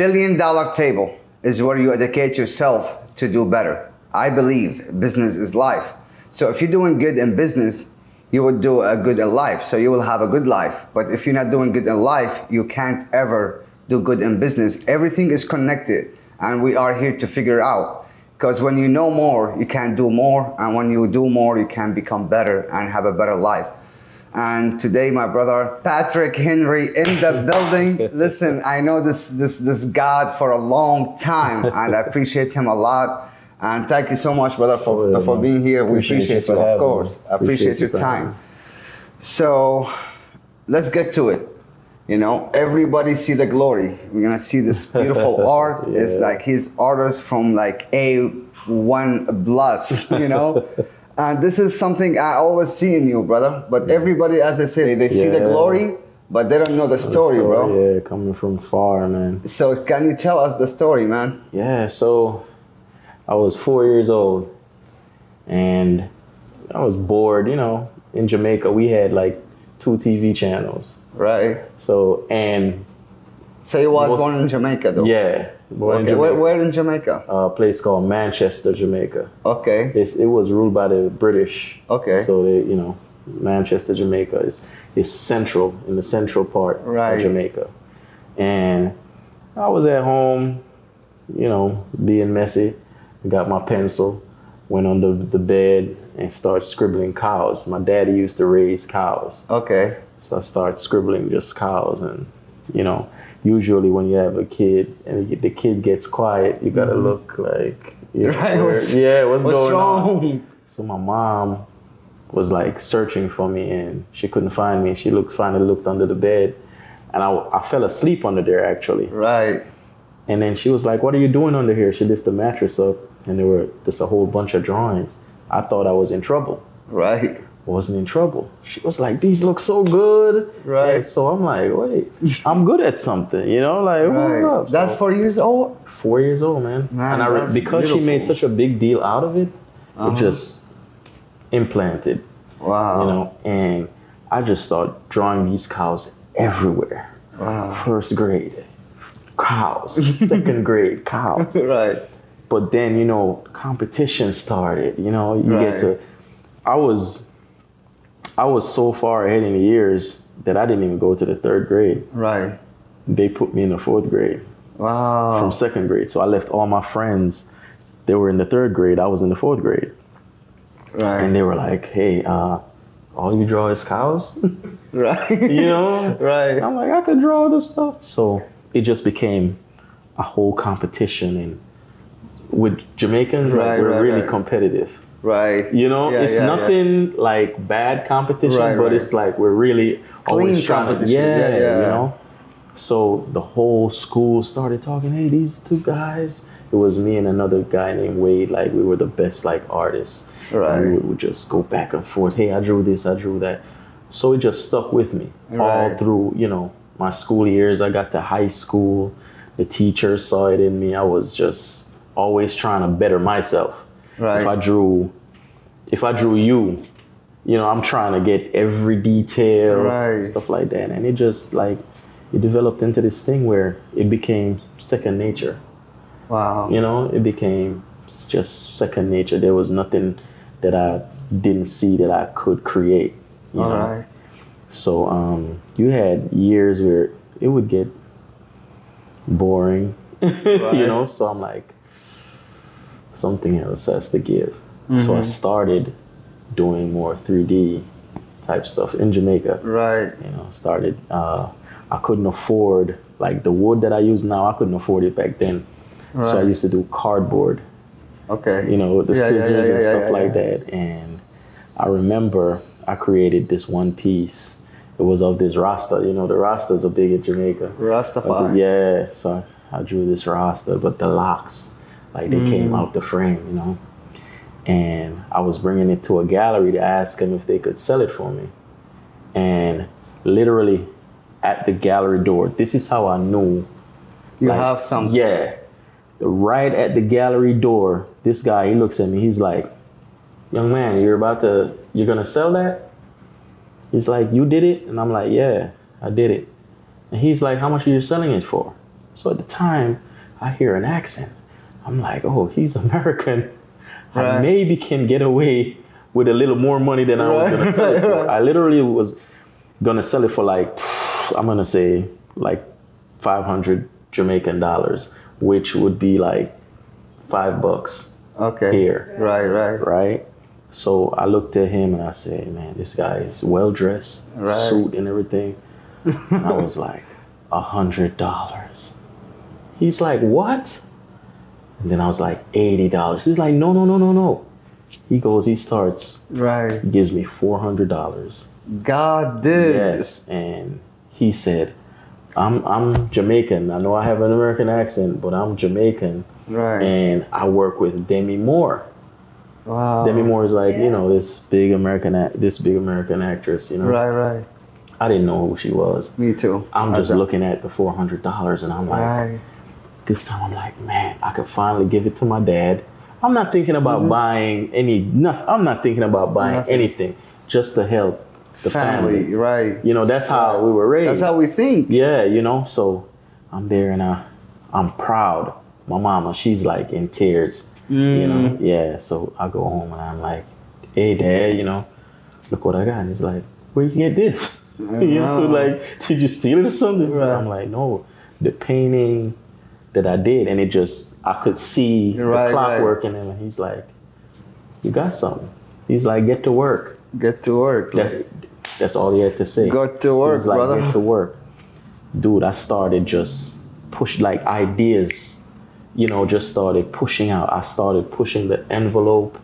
$1 billion table is where you educate yourself to do better. I believe business is life. So if you're doing good in business, you would do a good in life. So you will have a good life. But if you're not doing good in life, you can't ever do good in business. Everything is connected, and we are here to figure out. Because when you know more, you can do more. And when you do more, you can become better and have a better life. And today, my brother, Patrick Henry in the building. Listen, I know this God for a long time, and I appreciate him a lot. And thank you so much, brother, for being here. We appreciate you, of course. I appreciate your time. So let's get to it. You know, everybody see the glory. We're gonna see this beautiful art. Yeah. It's like his orders from like A1 plus, you know. And this is something I always see in you, brother. But everybody, as I say, they see the glory, but they don't know the story, bro. Yeah, coming from far, man. So can you tell us the story, man? Yeah, so I was 4 years old and I was bored, you know. In Jamaica, we had like 2 TV channels. Right. So, and... So you was born in Jamaica, though? Yeah. Born in Jamaica. Where in Jamaica? A place called Manchester, Jamaica. Okay. It was ruled by the British. Okay. So, they, you know, Manchester, Jamaica is central, in the central part of Jamaica. And I was at home, you know, being messy. I got my pencil, went under the bed and started scribbling cows. My daddy used to raise cows. Okay. So I started scribbling just cows. And, you know, usually when you have a kid and the kid gets quiet, you got to look like, you know, what's going on? So my mom was like searching for me and she couldn't find me. She finally looked under the bed and I fell asleep under there actually. Right. And then she was like, "What are you doing under here?" She lifted the mattress up and there were just a whole bunch of drawings. I thought I was in trouble. Right. Wasn't in trouble. She was like, "These look so good." Right. And so I'm like, wait, I'm good at something, you know, like, hold up. That's 4 years old? 4 years old, man. And because she made such a big deal out of it, it just implanted. Wow. You know, and I just started drawing these cows everywhere. Wow. First grade, cows. Second grade, cows. Right. But then, you know, competition started, you know, you get to, I was so far ahead in the years that I didn't even go to the 3rd grade. Right. They put me in the 4th grade. Wow. From 2nd grade. So I left all my friends, they were in the 3rd grade, I was in the 4th grade. Right. And they were like, "Hey, all you draw is cows?" Right. You know? Right. I'm like, I could draw this stuff. So it just became a whole competition. And with Jamaicans, we're really competitive. Right. You know, it's nothing like bad competition, but it's like we're really always trying to, you know. So the whole school started talking, "Hey, these 2 guys." It was me and another guy named Wade. Like we were the best like artists. Right. And we would just go back and forth. "Hey, I drew this, I drew that." So it just stuck with me all through, you know, my school years. I got to high school. The teachers saw it in me. I was just always trying to better myself. Right. If I drew you, you know, I'm trying to get every detail, stuff like that. And it just like, it developed into this thing where it became second nature. Wow. You know, it became just second nature. There was nothing that I didn't see that I could create. You know? Right. So you had years where it would get boring, you know? So I'm like, something else has to give. So I started doing more 3D type stuff in Jamaica. Right. You know, started, I couldn't afford, like the wood that I use now, I couldn't afford it back then. Right. So I used to do cardboard. Okay. You know, the scissors and stuff like that. And I remember I created this one piece. It was of this Rasta. You know, the Rastas are big in Jamaica. Rastafari. Yeah. So I drew this Rasta, but the locks, like they came out the frame, you know. And I was bringing it to a gallery to ask them if they could sell it for me. And literally at the gallery door, this is how I knew. You have something. Yeah. Right at the gallery door, this guy, he looks at me, he's like, "Young man, you're gonna sell that?" He's like, "You did it?" And I'm like, "Yeah, I did it." And he's like, "How much are you selling it for?" So at the time, I hear an accent. I'm like, oh, he's American. I maybe can get away with a little more money than I was going to sell it for. I literally was going to sell it for like, I'm going to say like 500 Jamaican dollars, which would be like $5 here. Right. So I looked at him and I said, man, this guy is well dressed, suit and everything. And I was like, $100. He's like, what? And then I was like, $80. He's like, no. He starts, he gives me $400. God did. Yes. And he said, I'm Jamaican. I know I have an American accent, but I'm Jamaican. Right. And I work with Demi Moore. Wow. Demi Moore is like, this big American actress, Right. I didn't know who she was. Me too. I'm just looking at the $400 and I'm like, this time I'm like, man, I could finally give it to my dad. I'm not thinking about buying I'm not thinking about buying anything, just to help the family. Right. That's how we were raised. That's how we think. Yeah, so I'm there and I'm proud. My mama, she's like in tears, Yeah, so I go home and I'm like, hey, Dad, look what I got. And he's like, where you get this? Like, did you steal it or something? Right. I'm like, no, the painting that I did, and I could see the clockwork in him, and he's like, you got something. He's like, get to work. Get to work. That's all he had to say. Go to work, like, brother. Get to work. Dude, I started just like ideas, just started pushing out. I started pushing the envelope.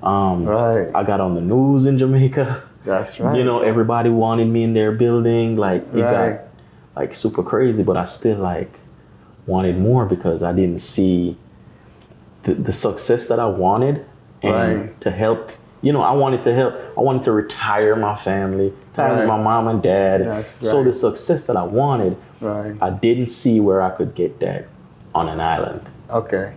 I got on the news in Jamaica. That's right. Everybody wanted me in their building. Like, it got like super crazy, but I still like wanted more because I didn't see the success that I wanted, and to help. I wanted to help. I wanted to retire my family, retire my mom and dad. So the success that I wanted, I didn't see where I could get that on an island. Okay.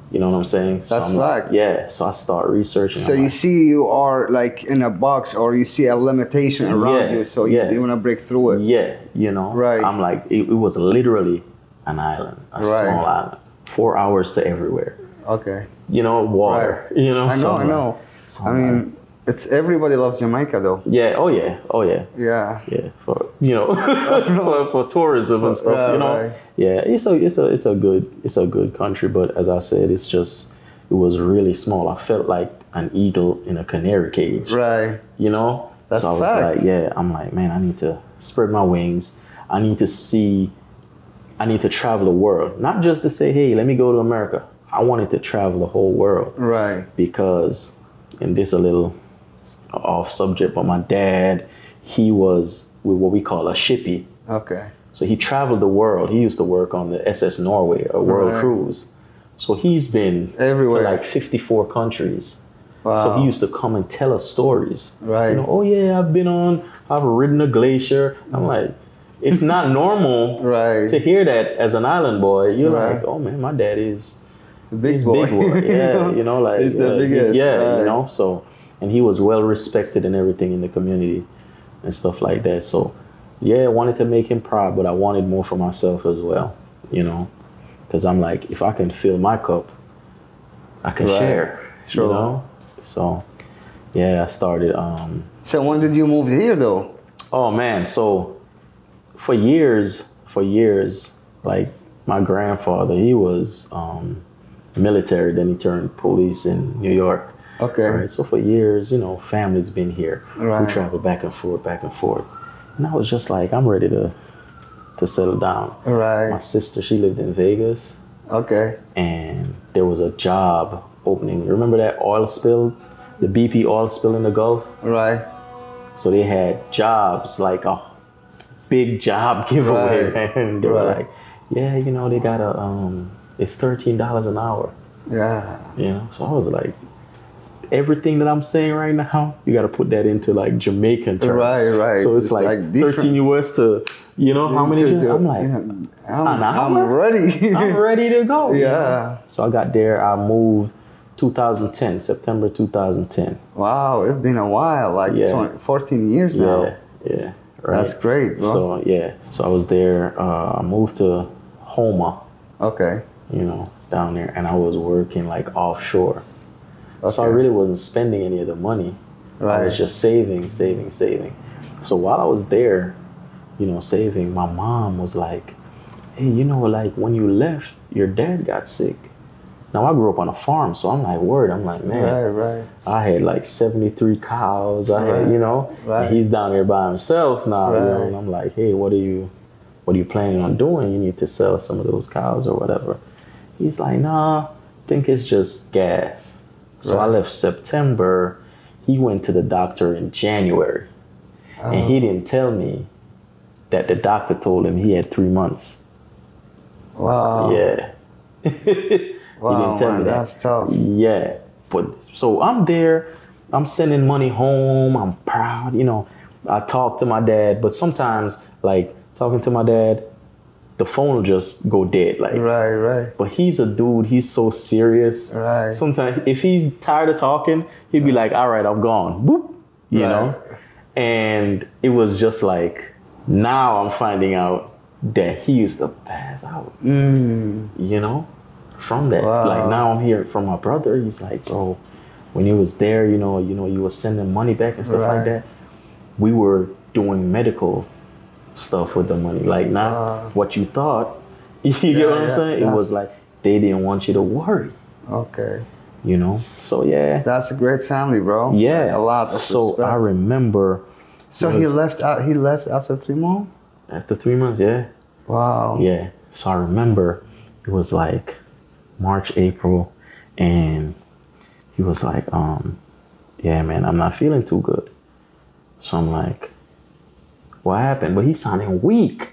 You know what I'm saying? That's right. Yeah. So I start researching. So you see you are like in a box, or you see a limitation around you, so you want to break through it. Yeah, Right. I'm like, it was literally an island, a small island, 4 hours to everywhere. Okay. Water. I know. So I mean, it's everybody loves Jamaica though. Yeah. Oh yeah. Yeah. For for tourism and stuff. Right. Yeah. It's a good country, but as I said, it was really small. I felt like an eagle in a canary cage. Right. That's so I was like, I'm like, man, I need to spread my wings. I need to travel the world, not just to say, hey, let me go to America. I wanted to travel the whole world. Right. Because, and this a little off subject, but my dad, he was with what we call a shippy. Okay. So he traveled the world. He used to work on the SS Norway, a world cruise. So he's been everywhere, to like 54 countries. Wow. So he used to come and tell us stories. Right. Oh yeah, I've ridden a glacier. I'm like, it's not normal to hear that as an island boy. You're like, oh man, my dad is big boy. Yeah, like he's the biggest. Yeah, so, and he was well respected and everything in the community and stuff like that. So yeah, I wanted to make him proud, but I wanted more for myself as well, because I'm like, if I can fill my cup, I can share. True. So yeah, I started. So when did you move here though? Oh man, so for years, like my grandfather, he was military, then he turned police in New York. Okay. Right. So for years, family's been here. Right. We travel back and forth. And I was just like, I'm ready to settle down. Right. My sister, she lived in Vegas. Okay. And there was a job opening. Remember that oil spill, the BP oil spill in the Gulf? Right. So they had jobs, like a big job giveaway, and they were like, yeah, they got it's $13 an hour. Yeah. So I was like, everything that I'm saying right now, you got to put that into like Jamaican terms. Right. So it's like 13 US to, how many? I'm like, I'm ready. I'm ready to go. Yeah. So I got there. I moved 2010, September 2010. Wow, it's been a while, like 14 years now. Yeah. Right. That's great, bro. So I was there. I moved to Homa, Okay. you know, down there, and I was working like offshore. Okay. So I really wasn't spending any of the money. Right. I was just saving. So while I was there, you know, saving, my mom was like, hey, you know, like when you left, your dad got sick. Now I grew up on a farm, so I'm like, word, I'm like, man, right. I had like 73 cows. I had, you know, and he's down there by himself now, you know, and I'm like, hey, what are you planning on doing? You need to sell some of those cows or whatever. He's like, nah, I think it's just gas. So I left September. He went to the doctor in January, and he didn't tell me that the doctor told him he had 3 months. Wow. Yeah. Wow, he didn't tell me that. That's tough. Yeah. But so I'm there, I'm sending money home, I'm proud, you know. I talk to my dad, but sometimes like talking to my dad, the phone will just go dead. Like Right. But he's a dude, he's so serious. Right. Sometimes if he's tired of talking, he'd be like, all right, I'm gone. Boop. You know? And it was just like, now I'm finding out that he used to pass out. You know? From that. Wow. Like now I'm hearing from my brother, he's like, bro, when he was there, you know, you were sending money back and stuff like that. We were doing medical stuff with the money. Like not what you thought. You get what I'm saying? It was like they didn't want you to worry. Okay. You know? So yeah. That's a great family, bro. Yeah. A lot of respect. I remember. So he left after 3 months? After 3 months, yeah. Wow. Yeah. So I remember it was like March, April, and he was like, yeah, man, I'm not feeling too good. So I'm like, what happened? But he's sounding weak.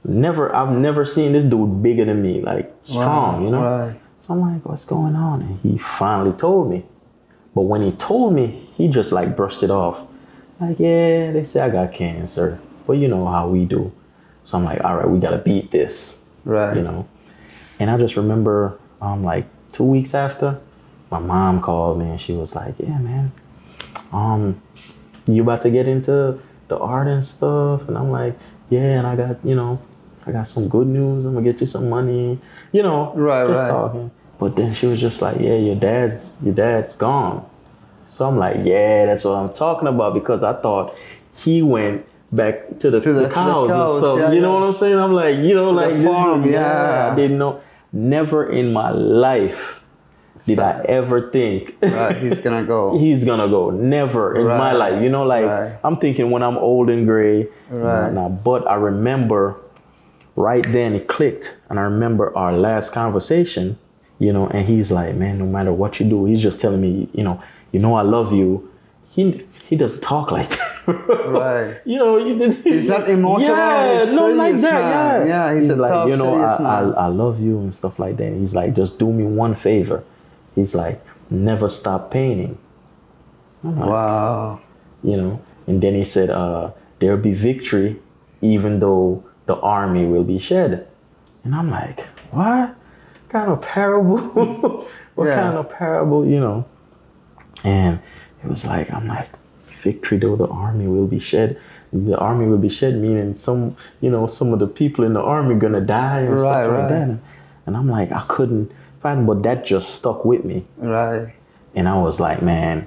I've never seen this dude bigger than me, like strong, you know? Right. So I'm like, what's going on? And he finally told me. But when he told me, he just like brushed it off. Like, yeah, they say I got cancer, but you know how we do. So I'm like, all right, we got to beat this. Right. You know? And I just remember, like 2 weeks after, my mom called me and she was like, yeah, man, you about to get into the art and stuff? And I'm like, yeah, and I got some good news. I'm gonna get you some money, you know, just talking. But then she was just like, yeah, your dad's gone. So I'm like, yeah, that's what I'm talking about, because I thought he went back to the cows and stuff. Yeah, you know what I'm saying? I'm like, you know, like the farm, I didn't know. Never in my life did I ever think he's gonna go. He's gonna go. Never in my life. You know, like I'm thinking when I'm old and gray. But I remember right then it clicked, and I remember our last conversation. You know, and he's like, man, no matter what you do, he's just telling me, you know, I love you. He doesn't talk like that. You know, he's not emotional. Yeah, he's not like that. Man. Yeah, he's a like, tough, you know, man. I love you and stuff like that. He's like, just do me one favor. He's like, never stop painting. I'm like, wow. You know, and then he said, there'll be victory even though the army will be shed. And I'm like, what kind of parable? What kind of parable, you know? And it was like, I'm like, victory though the army will be shed. The army will be shed, meaning some of the people in the army gonna die and stuff like that. And I'm like, I couldn't find, but that just stuck with me. Right. And I was like, man,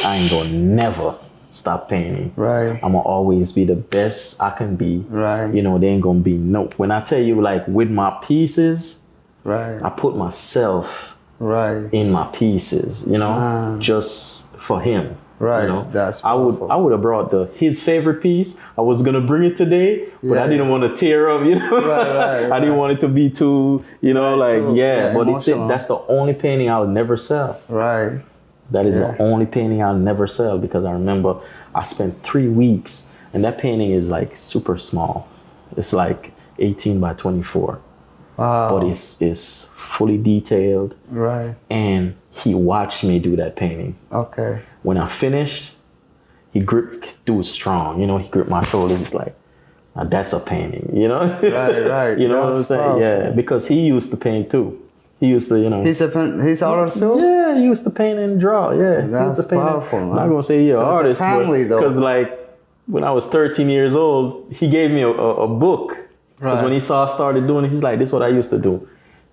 I ain't gonna never stop painting. Right. I'm gonna always be the best I can be. Right. You know, there ain't gonna be when I tell you, like with my pieces, I put myself in my pieces, you know, just for him. Right. You know? That's powerful. I would have brought his favorite piece. I was gonna bring it today, but I didn't want to tear up, you know. I didn't want it to be too, you know, but that's the only painting I'll never sell. Right. That is the only painting I'll never sell, because I remember I spent 3 weeks, and that painting is like super small. It's like 18 by 24. Wow. But it's fully detailed. Right. And he watched me do that painting. Okay. When I finished, he gripped, dude was strong, you know, he gripped my shoulder. He's like, now that's a painting, you know? Right. You know what I'm saying? Powerful. Yeah, because he used to paint too. He used to, you know. He's artist too? Yeah, he used to paint and draw, yeah. That's powerful, man. I'm not going to say he's an artist. It's a family, though. Because like, when I was 13 years old, he gave me a book. Because when he saw I started doing it, he's like, this is what I used to do.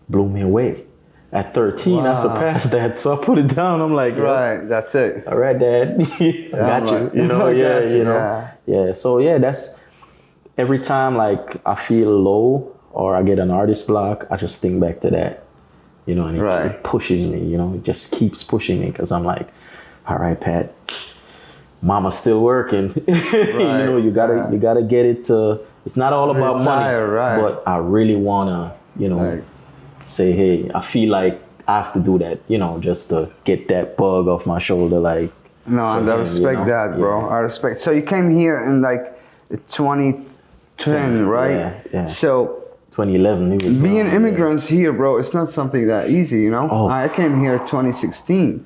Blew me away. At 13, I surpassed that. So I put it down. I'm like, right, that's it. All right, Dad. I got you. You know, yeah. So yeah, that's every time like I feel low or I get an artist block, I just think back to that. You know, and it pushes me, you know, it just keeps pushing me because I'm like, all right, Pat, Mama's still working. You know, you gotta get it to, it's not all about money, but I really wanna, you know, say, hey, I feel like I have to do that, you know, just to get that bug off my shoulder, like. No, and I respect that, bro. I respect. So you came here in like 2010, right? Yeah. So 2011. Being immigrants here, bro, it's not something that easy, you know? Oh. I came here 2016.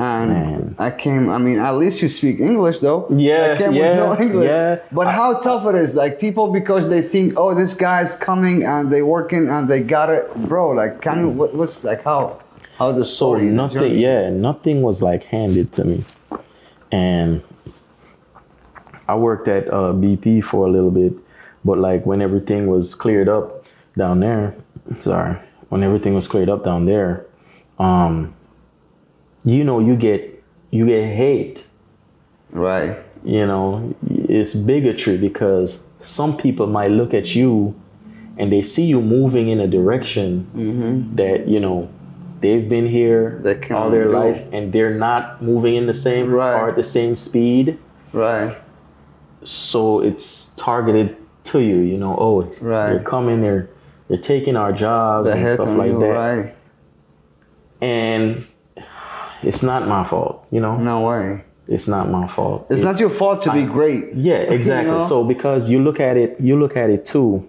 And I mean, at least you speak English, though. Yeah, I came with no English. Yeah. But how tough it is. Like, people, because they think, oh, this guy's coming and they working and they got it. Bro, like, can you, what's, like, how the story? So nothing was, like, handed to me. And I worked at BP for a little bit. But, like, when everything was cleared up down there, you know, you get hate. Right. You know, it's bigotry because some people might look at you and they see you moving in a direction that, you know, they've been here all their life and they're not moving in the same or at the same speed. Right. So it's targeted to you, you know, oh, they're coming, they're taking our jobs and stuff like that. Right. And it's not my fault, you know? No way. It's not my fault. It's not your fault to be great. Yeah, exactly. You know? So because you look at it too,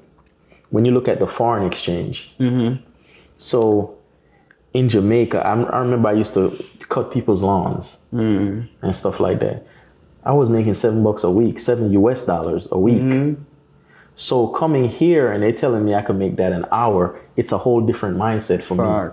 when you look at the foreign exchange. So in Jamaica, I remember I used to cut people's lawns and stuff like that. I was making $7 a week, $7 a week. So coming here and they're telling me I could make that an hour, it's a whole different mindset for me.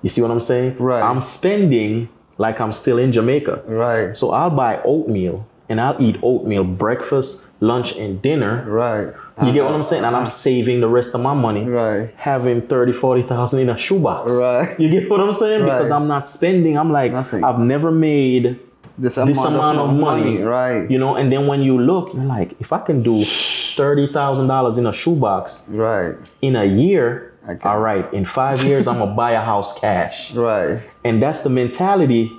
You see what I'm saying? Right. I'm spending like I'm still in Jamaica. Right. So I'll buy oatmeal and I'll eat oatmeal breakfast, lunch, and dinner. Right. You get what I'm saying? And I'm saving the rest of my money. Right. Having 30,000, 40,000 in a shoebox. Right. You get what I'm saying? Because I'm not spending. I'm like, I've never made this amount of money. Right. You know, and then when you look, you're like, if I can do $30,000 in a shoebox in a year, all right, in 5 years, I'm going to buy a house cash. Right. And that's the mentality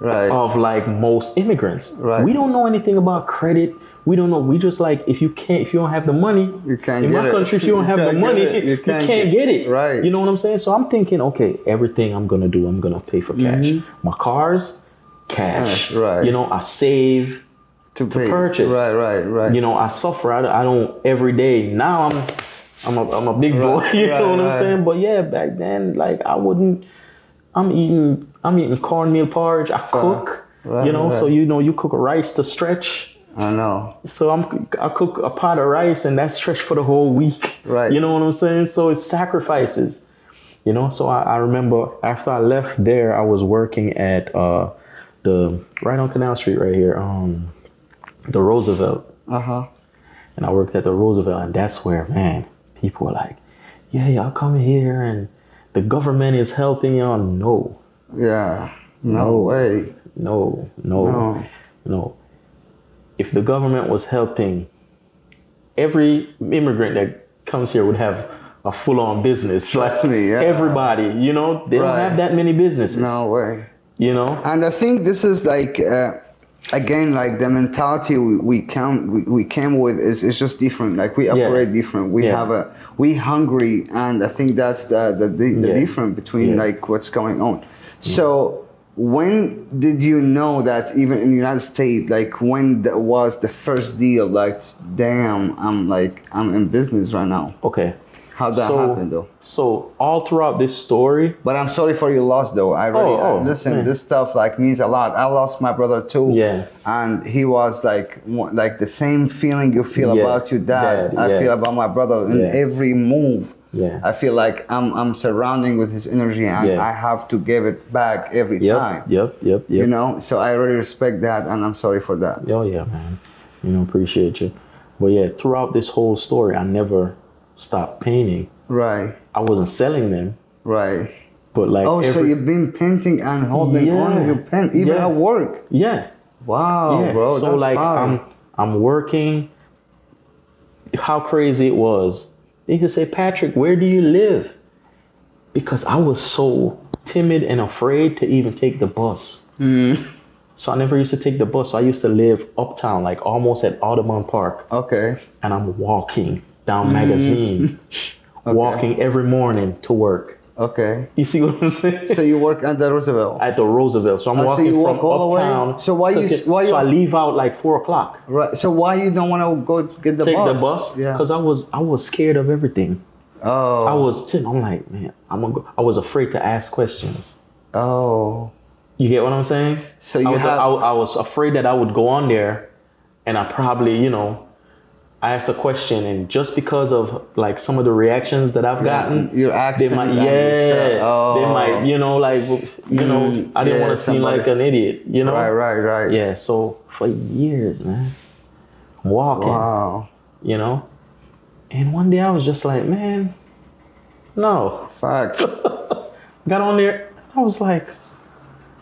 of like most immigrants. Right. We don't know anything about credit. We don't know. We just like, if you don't have the money, you can't in get my country, if you don't have the money, you can't get it. Right. You know what I'm saying? So I'm thinking, okay, everything I'm going to do, I'm going to pay for cash. My cars, cash. Right. You know, I save to purchase. Right. You know, I suffer. I don't every day. Now I'm a big boy, you know what I'm saying? But yeah, back then, like I'm eating cornmeal porridge. I cook, you know, so you know, you cook rice to stretch. I know. So I cook a pot of rice and that's stretched for the whole week. Right. You know what I'm saying? So it's sacrifices, you know? So I remember after I left there, I was working at right on Canal Street right here, the Roosevelt. And I worked at the Roosevelt and that's where, man, people were like, yeah, y'all come here and the government is helping y'all. No. Yeah. No way. No. If the government was helping, every immigrant that comes here would have a full-on business. Trust me, yeah. Everybody, you know, they don't have that many businesses. No way. You know? And I think this is like... again, like the mentality we came with is just different. Like we operate different. We hungry, and I think that's the difference between like what's going on. So when did you know that even in the United States, like when was the first deal? Like, damn, I'm in business right now. Okay. How that happened though? So all throughout this story. But I'm sorry for your loss though. I really listen. Man. This stuff like means a lot. I lost my brother too. Yeah. And he was like the same feeling you feel about your dad. I feel about my brother in every move. Yeah. I feel like I'm surrounding with his energy and I have to give it back every time. Yep. You know. So I really respect that and I'm sorry for that. Oh yeah, man. You know, appreciate you. But yeah, throughout this whole story, I never stopped painting. Right. I wasn't selling them. Right. But like so you've been painting and holding on to your pen even at work. Yeah. Wow, bro. So like I'm working. How crazy it was. They could say, Patrick, where do you live? Because I was so timid and afraid to even take the bus. So I never used to take the bus. So I used to live uptown, like almost at Audubon Park. Okay. And I'm walking down Magazine, walking every morning to work. Okay. You see what I'm saying? So you work at the Roosevelt? At the Roosevelt. So I'm walking from uptown. So so I leave out like 4:00. Right. So why you don't want to go get the bus? Take the bus? Yeah. Because I was scared of everything. Oh. I'm like, man, I was afraid to ask questions. Oh. You get what I'm saying? So I was afraid that I would go on there and I probably, I asked a question, and just because of like some of the reactions that I've gotten, your accent, they might, they might, I didn't want to seem like an idiot, Right. Yeah. So for years, man, I'm walking, and one day I was just like, man, no. Facts. Got on there, I was like,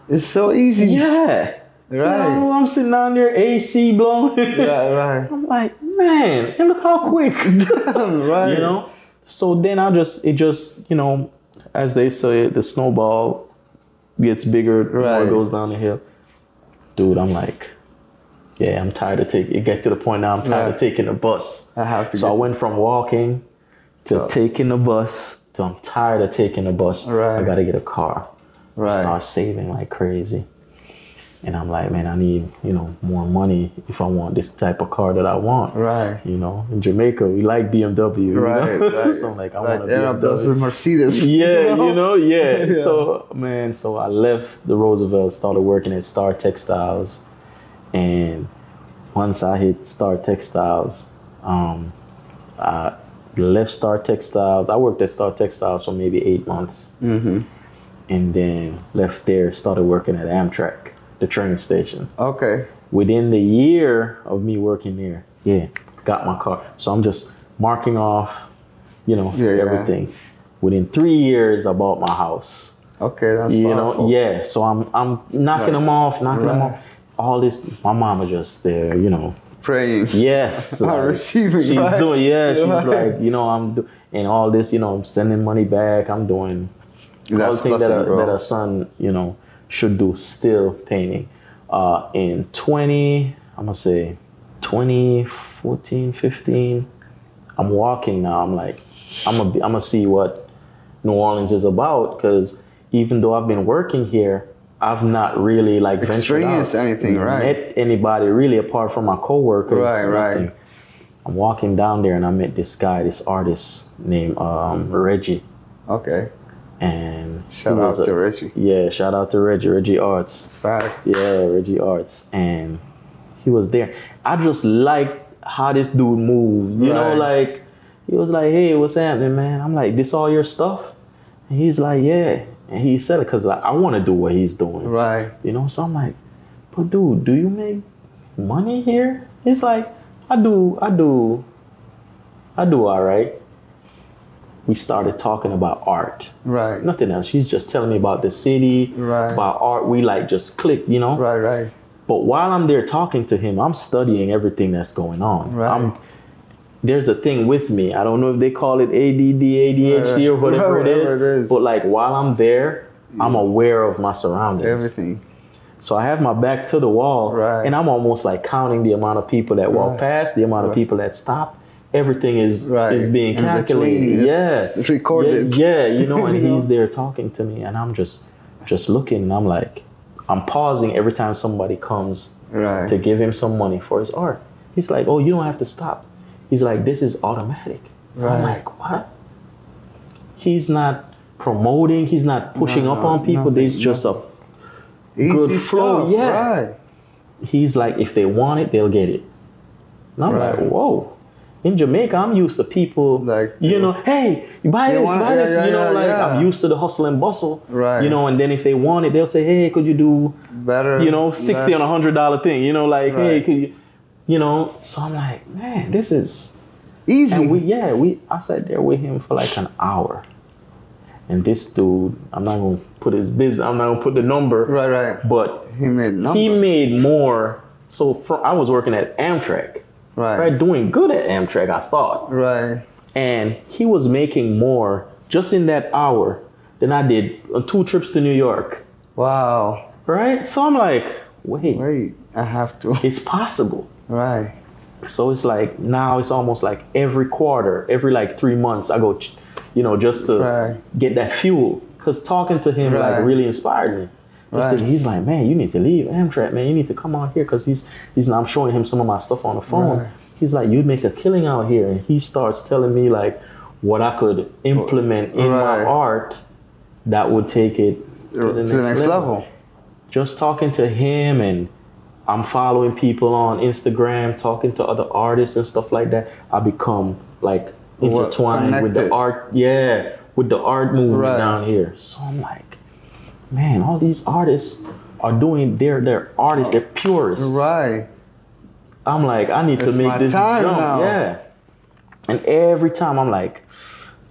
it's so easy. Yeah. Right. I'm sitting down there, AC blowing. Right. I'm like, man, and look how quick. Right. So then it just, as they say, the snowball gets bigger, the more it goes down the hill. Dude, I'm like, yeah, I'm tired of taking, it get to the point now I'm tired of taking the bus. I went from walking to taking the bus to I'm tired of taking the bus. Right. I got to get a car. Right. Start saving like crazy. And I'm like, man, I need, more money if I want this type of car that I want. Right. In Jamaica, we like BMW. Right. So I'm like, I want a BMW. Those are Mercedes. Yeah, yeah. So I left the Roosevelt, started working at Star Textiles. And once I hit Star Textiles, I left Star Textiles. I worked at Star Textiles for maybe 8 months. Mm-hmm. And then left there, started working at Amtrak, the train station. Okay. Within the year of me working there, got my car. So I'm just marking off, everything. Yeah. Within 3 years, I bought my house. Okay, that's powerful. So I'm knocking them off. All this, my mama just there, praying. Yes. Receiving. She's doing. Yeah, she's like, and all this, I'm sending money back. I'm doing. All the things that a son, should do, still painting. In 2014, 15, I'm walking now. I'm like, I'm gonna see what New Orleans is about, because even though I've been working here, I've not really experienced anything, met anybody really apart from my coworkers. Right. I'm walking down there and I met this guy, this artist named Reggie. Okay. And shout out to Reggie. Yeah, shout out to Reggie Arts. Fact. Yeah, Reggie Arts. And he was there. I just liked how this dude moved. You know, like, he was like, hey, what's happening, man? I'm like, this all your stuff? And he's like, yeah. And he said it because I want to do what he's doing. Right. So I'm like, but dude, do you make money here? He's like, I do all right. We started talking about art. Right. Nothing else. She's just telling me about the city, about art. We just clicked, Right. But while I'm there talking to him, I'm studying everything that's going on. Right. There's a thing with me. I don't know if they call it ADD, ADHD, or whatever it is. But while I'm there, I'm aware of my surroundings. Everything. So I have my back to the wall, and I'm almost like counting the amount of people that walk past, the amount of people that stop. Everything is being calculated. It's recorded. Yeah, and he's there talking to me, and I'm just looking, and I'm like, I'm pausing every time somebody comes to give him some money for his art. He's like, oh, you don't have to stop. He's like, this is automatic. Right. I'm like, what? He's not promoting. He's not pushing up on people. There's just a good flow. Stuff. Yeah. Right. He's like, if they want it, they'll get it. And I'm like, whoa. In Jamaica, I'm used to people, hey, you buy this, I'm used to the hustle and bustle, and then if they want it, they'll say, hey, could you do better, $60 on $100 thing, hey, could you, so I'm like, man, this is Easy. And I sat there with him for like an hour. And this dude, I'm not gonna put his business, I'm not gonna put the number. Right. But he made more. So I was working at Amtrak. Right. Doing good at Amtrak, I thought. Right. And he was making more just in that hour than I did on 2 trips to New York. Wow. Right? So I'm like, wait, I have to. It's possible. Right. So it's like, now it's almost like every quarter, every like 3 months, I go, just to get that fuel. Because talking to him like really inspired me. He's like, man, you need to leave Amtrak, man. You need to come out here, because I'm showing him some of my stuff on the phone. Right. He's like, you'd make a killing out here. And he starts telling me like what I could implement in my art that would take it to the next level. Just talking to him, and I'm following people on Instagram, talking to other artists and stuff like that. I become like intertwined with the art, with the art movement down here. So I'm like, man, all these artists are doing they're artists, they're purists. Right. I'm like, I need to make this jump. Now. Yeah. And every time I'm like,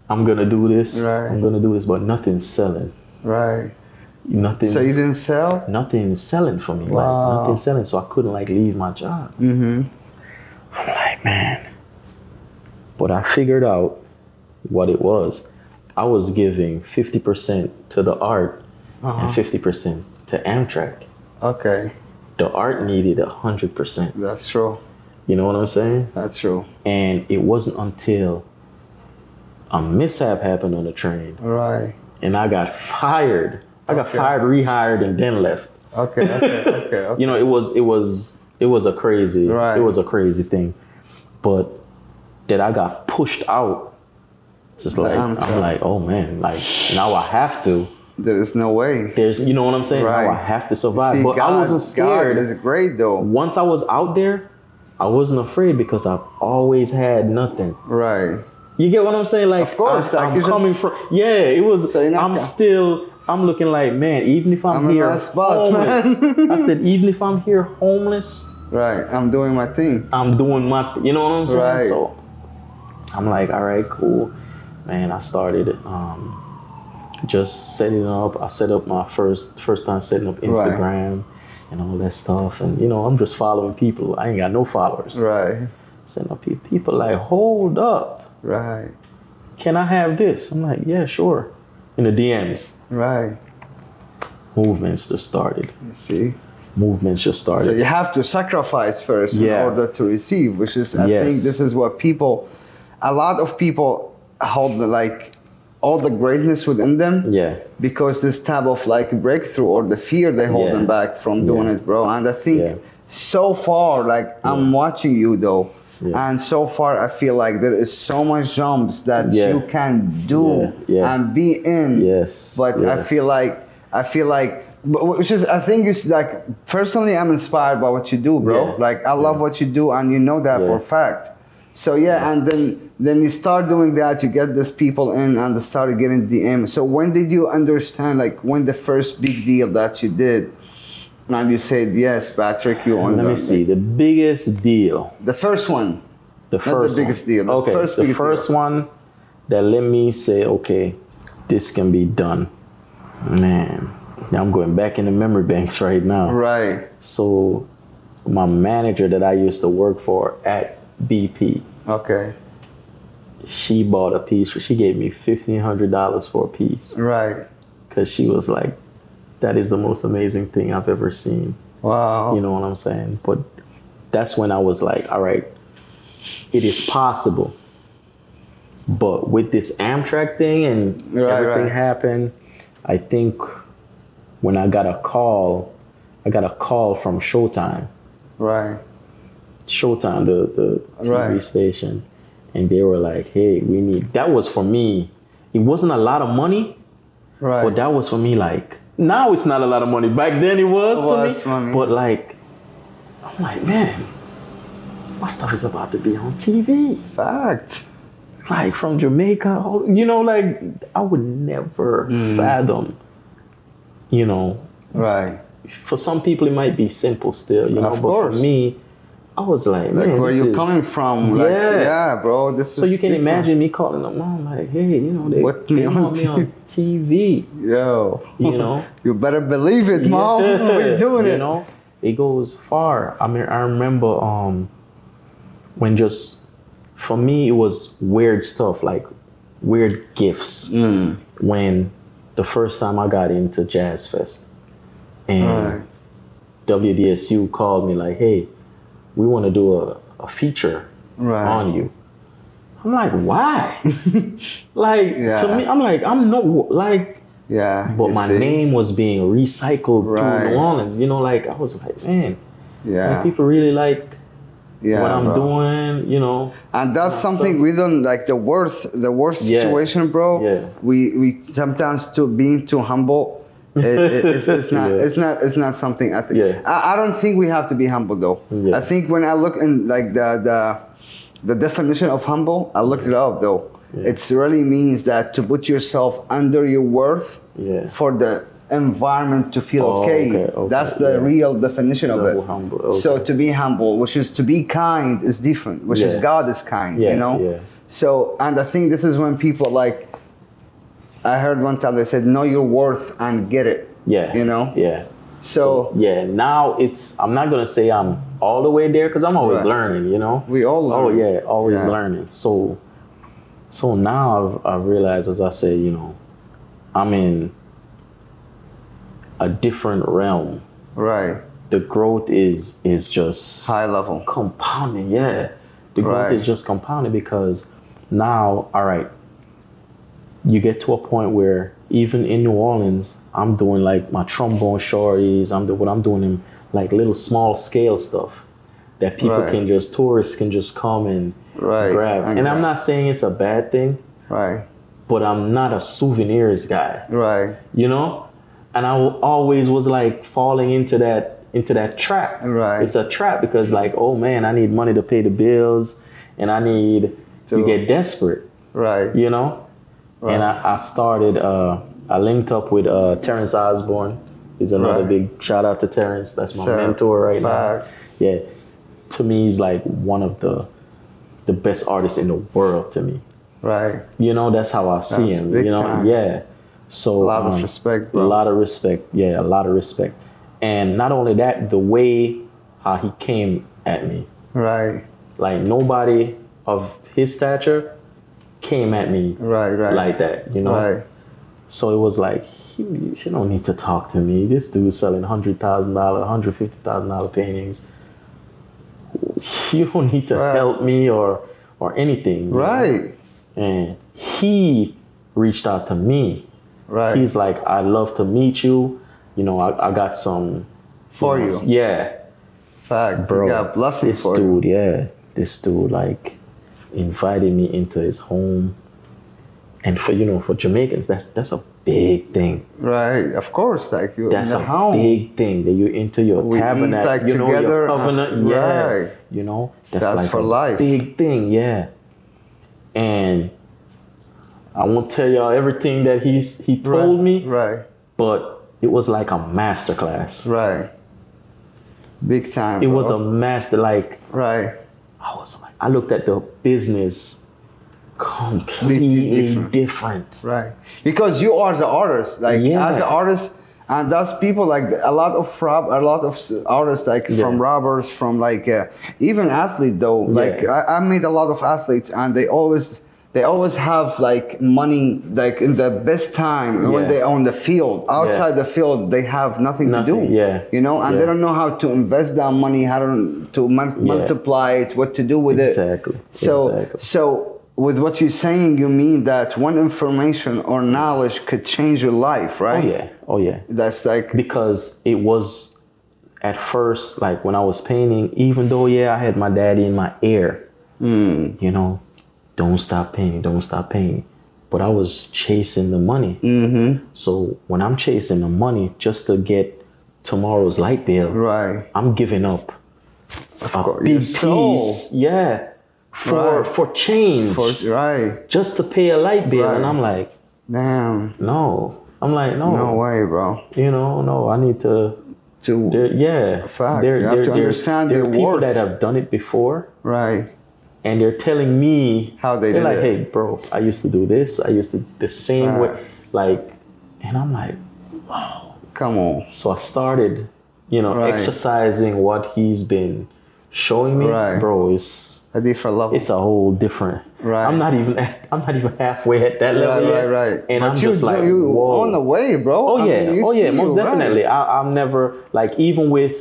I'm gonna do this. Right. I'm gonna do this, but nothing's selling. Right. Nothing. So you didn't sell? Nothing's selling for me. Wow. Like nothing's selling, so I couldn't like leave my job. Mm-hmm. I'm like, man. But I figured out what it was. I was giving 50% to the art and 50% to Amtrak. Okay. The art needed 100%. That's true. You know what I'm saying? That's true. And it wasn't until a mishap happened on the train. Right. And I got fired. I got fired, rehired, and then left. Okay. It was a crazy, it was a crazy thing. But that I got pushed out. Just like, I'm like, oh man, like now I have to. There's no way. You know what I'm saying? Right. Now I have to survive. See, but God, I wasn't scared. God is great though. Once I was out there, I wasn't afraid because I've always had nothing. Right. You get what I'm saying? Like, of course, I'm coming from. Yeah, it was. So I'm looking like, man, even if I'm here homeless. I said, even if I'm here homeless. Right. I'm doing my thing. You know what I'm saying? Right. So I'm like, all right, cool. Man, I started just setting up. I set up my first time setting up Instagram and all that stuff. And, I'm just following people. I ain't got no followers. Right. Setting up people like, hold up. Right. Can I have this? I'm like, yeah, sure. In the DMs. Right. Movements just started. You see? Movements just started. So you have to sacrifice first in order to receive, which is, I think this is what a lot of people hold all the greatness within them. Yeah. Because this type of like breakthrough or the fear they hold them back from doing it, bro. And I think so far, I'm watching you though. Yeah. And so far, I feel like there is so much jumps that you can do and be in. Yes. But I feel like, which is, I think it's like, personally, I'm inspired by what you do, bro. Yeah. Like, I love what you do, and you know that for a fact. So and then you start doing that, you get these people in, and they started getting DM. So when did you understand, like, when the first big deal that you did? And you said, yes, Patrick, you on. Let me see, the biggest deal. The first one. Not the biggest deal. The first one that let me say, okay, this can be done. Man, now I'm going back in the memory banks right now. Right. So my manager that I used to work for at BP. Okay. She bought a piece. She gave me $1,500 for a piece. Right. Because she was like, that is the most amazing thing I've ever seen. Wow. You know what I'm saying? But that's when I was like, all right, it is possible. But with this Amtrak thing and everything happened, I think when I got a call from Showtime. Right. Showtime, the TV station. And they were like, hey, that was for me. It wasn't a lot of money. Right. But that was for me like, now it's not a lot of money. Back then it was to me. Money. But like, I'm like, man, my stuff is about to be on TV. Fact. Like from Jamaica, like I would never fathom, Right. For some people it might be simple still, Of course. But for me, I was like, man, where you coming from? Like, yeah, bro. This so is you can imagine me calling them mom, like, hey, you know, they want me on TV. Yo, you know, you better believe it, mom. We're doing it. You know, it goes far. I mean, I remember when just for me it was weird stuff, like weird gifts. When the first time I got into Jazz Fest, and WDSU called me like, hey, we want to do a feature on you. I'm like, why? Like, to me, I'm like, I'm no, like, but my name was being recycled through New Orleans. You know, like, I was like, man, like, people really like what I'm doing, you know. And that's something we don't like, the worst situation, bro. We sometimes being too humble. It's not something I think. I don't think we have to be humble though. I think when I look in like the definition of humble, I looked it up though. It really means that to put yourself under your worth for the environment to feel okay. That's the real definition of it. Humble. So to be humble, which is to be kind, is different. Which is God is kind, you know. So, and I think this is when people like. I heard one time they said, know your worth and get it. You know? So now I'm not going to say I'm all the way there because I'm always learning, you know? We all learn. Always learning. So now I've realized, as I say, you know, I'm in a different realm. The growth is just high level. Compounding, The growth is just compounding because now, all right, you get to a point where even in New Orleans, I'm doing like my trombone shorties. I'm doing in like little small scale stuff that people can just, tourists can just come and grab. And I'm not saying it's a bad thing, but I'm not a souvenirs guy, you know? And I always was like falling into that trap. It's a trap because like, oh man, I need money to pay the bills and you get desperate, you know? And I started, I linked up with Terrence Osborne. He's another big shout out to Terrence. That's my mentor right now. Yeah. To me, he's like one of the best artists in the world to me. You know, that's how I see him. You know, time. So a lot of respect, bro. A lot of respect. Yeah, a lot of respect. And not only that, the way how he came at me. Like nobody of his stature came at me like that, you know? So it was like, you don't need to talk to me. This dude's selling $100,000, $150,000 paintings. You don't need to help me or anything. And he reached out to me. He's like, I'd love to meet you. You know, I got some... For you. Fact, bro. You got blessings for you. This dude, like... invited me into his home, and for Jamaicans, that's a big thing. Of course, like you. That's a home. Big thing that you're into your tabernacle, like you know, together, your covenant. You know, that's like for life. Big thing, And I won't tell y'all everything that he told me, but it was like a masterclass. Big time. It was a master, like I was like, I looked at the business completely different. Because you are the artist. Like as an artist, and that's people like a lot of artists like from rappers, from like even athlete though. Like I made a lot of athletes, and they always have like money like in the best time when they're on the field. Outside the field, they have nothing to do. You know, and they don't know how to invest that money, how to multiply it, what to do with it. So with what you're saying, you mean that one information or knowledge could change your life, right? Oh yeah. That's like... Because it was at first, like when I was painting, even though I had my daddy in my ear, you know, don't stop painting. But I was chasing the money. So when I'm chasing the money just to get tomorrow's light bill, I'm giving up a big piece, for change, just to pay a light bill. And I'm like, damn, no. I'm like, no way, bro. You know, no. I need to Fact. You have to understand there their are people worth. that have done it before. Right. And they're telling me how they they're did like, it. hey, bro, I used to do this. I used to the same way. Like, and I'm like, wow. Come on. So I started, exercising what he's been showing me. Right. Bro, it's a different level. It's a whole different. Right. I'm not even halfway at that level yet. Right. And but I'm just like, whoa. On the way, bro. Oh yeah, most definitely. I'm never like even with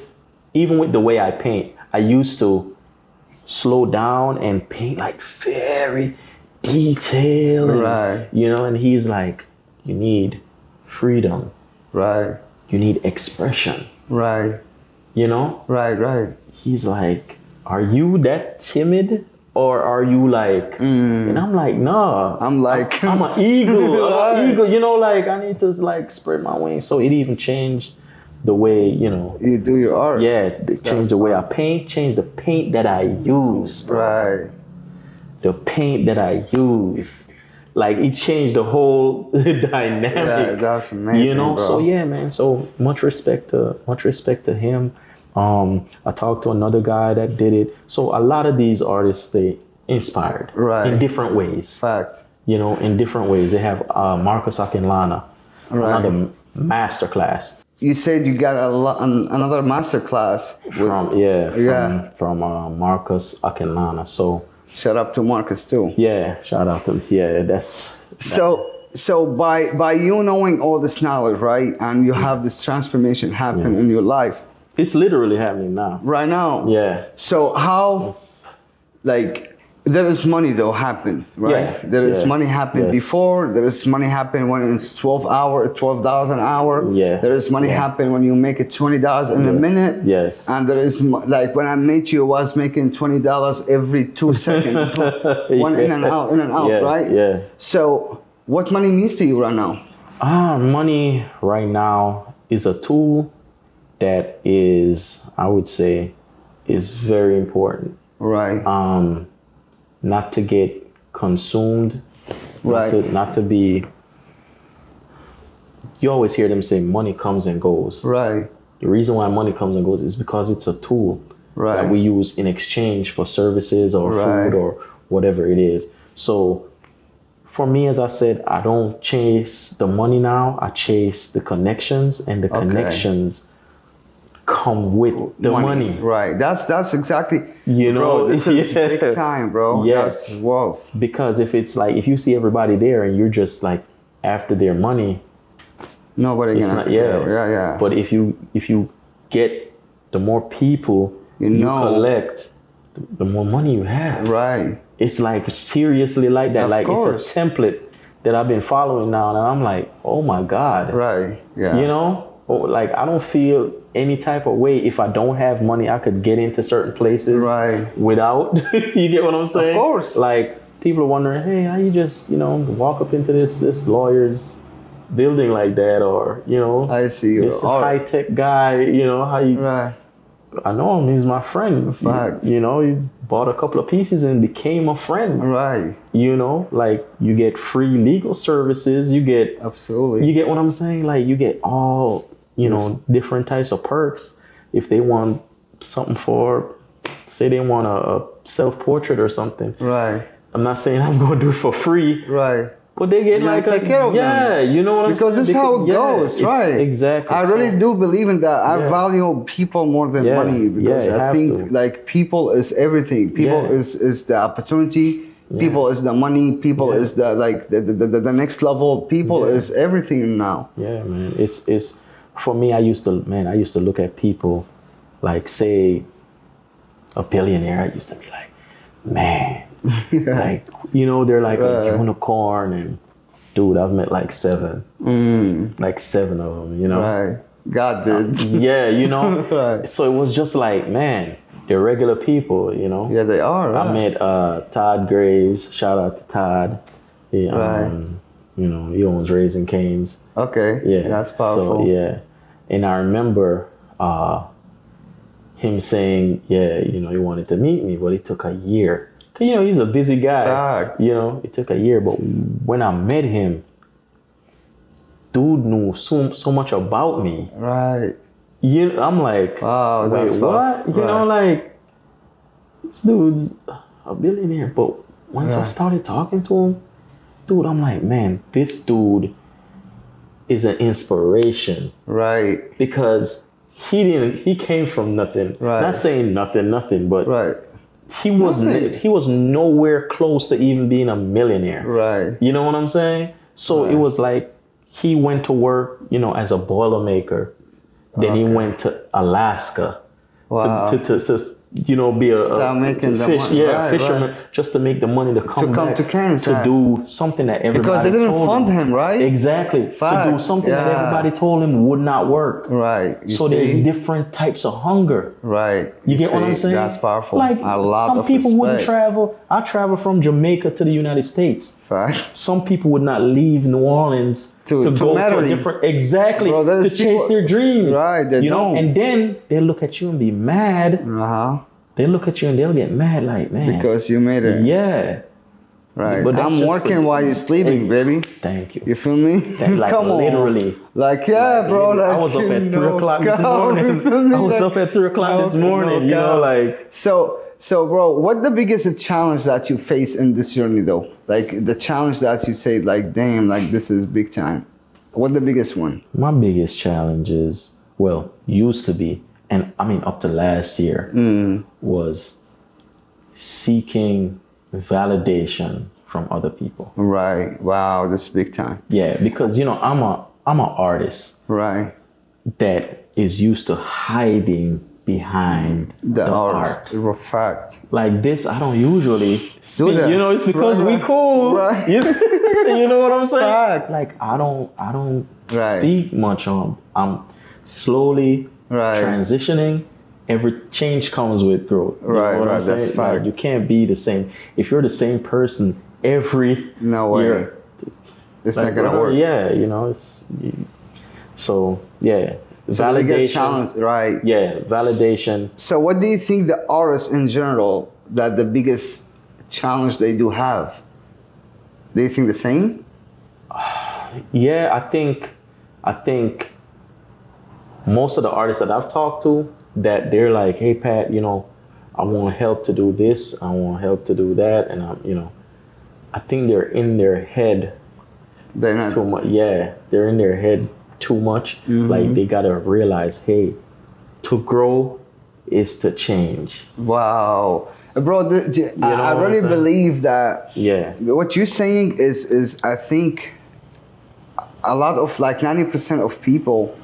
the way I paint. I used to slow down and paint like very detailed. Right. And he's like, you need freedom. Right. You need expression. Right. Right. He's like, are you that timid? Or are you like, and I'm like, nah. I'm like, I'm an eagle. I'm an eagle. Like I need to like spread my wings. So it even changed the way, you do your art. Yeah, it changed the way I paint, changed the paint that I use. Bro. Right. The paint that I use. Like it changed the whole dynamic. Yeah, that's amazing. Bro. So yeah, man. So much respect to him. I talked to another guy that did it. So a lot of these artists, they inspired in different ways. Fact. In different ways. They have Marcus Akinlana, another masterclass. You said you got another masterclass from Marcus Akinlana. So shout out to Marcus too. Yeah, shout out to that's. So by you knowing all this knowledge, right, and you have this transformation happen in your life. It's literally happening now. Right now. Yeah. So how, like, there is money though happen, right? Yeah. There is money happen before. There is money happen when it's $12 an hour. Yeah. There is money happen when you make it $20 in a minute. Yes. And there is like when I met you, I was making $20 every 2 seconds. One in and out, right? Yeah. So what money means to you right now? Money right now is a tool that is, I would say, is very important. Right. Not to get consumed. Right. Not to be. You always hear them say money comes and goes. Right. The reason why money comes and goes is because it's a tool that we use in exchange for services or food or whatever it is. So for me, as I said, I don't chase the money now. I chase the connections, and the connections come with the money. Right. That's exactly. Bro, this is big time, bro. Yes. That's wealth. Because if it's like, if you see everybody there and you're just like after their money, nobody gonna. Yeah. But if you get the more people you collect, the more money you have. Right. It's like seriously like that. Of course. It's a template that I've been following now, and I'm like, oh my God. Right. Yeah. Like I don't feel any type of way if I don't have money. I could get into certain places without. You get what I'm saying? Of course. Like people are wondering, hey, how you just walk up into this lawyer's building like that, or I see you. This high tech guy. How you? Right. I know him. He's my friend. Fact. He's bought a couple of pieces and became a friend. Right. Like you get free legal services. You get absolutely. You get what I'm saying? Like you get all different types of perks. If they want something for, say they want a self-portrait or something. Right. I'm not saying I'm going to do it for free. Right. But they get like take care of them. You know what I'm saying? Because this is how it goes, right? Exactly. I really do believe in that. I value people more than money, because I think like people is everything. People is the opportunity. Yeah. People is the money. People is the the next level. People is everything now. Yeah, man. It's for me. I used to look at people like, say, a billionaire. I used to be like, man. Like they're like a unicorn, and dude, I've met like seven of them. Right. God did. Right. So it was just like, man, they're regular people. Yeah, they are. Right. I met Todd Graves. Shout out to Todd. He owns Raising Cane's. Okay. Yeah, that's powerful. So and I remember him saying, he wanted to meet me, but it took a year. He's a busy guy. Fact. It took a year, but when I met him, dude knew so much about me. Right. I'm like, wow, wait, that's what? You know, like, this dude's a billionaire. But once I started talking to him, dude, I'm like, man, this dude is an inspiration. Right. Because he came from nothing. Right. Not saying nothing, but right. he was nowhere close to even being a millionaire. Right. You know what I'm saying? So it was like he went to work, as a Boilermaker. Then he went to Alaska to be a fisherman, just to make the money to come back to Kansas to do something that everybody because they didn't fund him, right? Exactly. To do something that everybody told him would not work. Right. There's different types of hunger. Right. You get what I'm saying? That's powerful. Like some people wouldn't respect. travel. I traveled from Jamaica to the United States. Fact. Some people would not leave New Orleans to go to a different Bro, to chase their dreams. Right. They don't. And then they look at you and be mad. They look at you and they'll get mad, like, man, because you made it. Yeah. Right. But I'm working while you're sleeping, baby. Thank you. You feel me? Like, Come literally. On. Like, bro. Like, I was up at 3 o'clock this morning. I was up at 3 o'clock this morning. So, bro, what's the biggest challenge that you face in this journey, though? Like, the challenge that you say, like, damn, like, this is big time. What's the biggest one? My biggest challenge is, used to be, and I mean, up to last year, was seeking validation from other people. Right. Wow, that's big time. Yeah, because I'm an artist. Right. That is used to hiding behind the art. Fact. Like this, I don't usually speak. That. It's because we cool. Right. You know what I'm saying? Fact. Like I don't speak much on. I'm slowly transitioning. Every change comes with growth. You know what I'm saying? That's fact. Like, you can't be the same. If you're the same person every year, it's not gonna work. Yeah, so validation. Get challenged, right? Yeah, validation. So what do you think the artists in general, that the biggest challenge they do have? Do you think the same? Yeah, I think most of the artists that I've talked to, that they're like, hey Pat, I want help to do this, I want help to do that, and I think they're in their head too much. Yeah, they're in their head too much. Like they gotta realize, hey, to grow is to change. Wow, bro, I really believe that. Yeah, what you're saying is I think a lot of, like, 90% of people,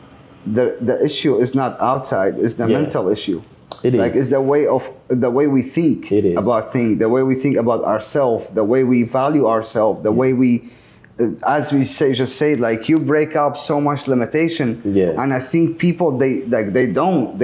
the issue is not outside, it's the mental issue. It is. Like, it's the way we think about things, the way we think about ourselves, the way we value ourselves, the way we, as we say, like, you break up so much limitation. Yeah. And I think people, they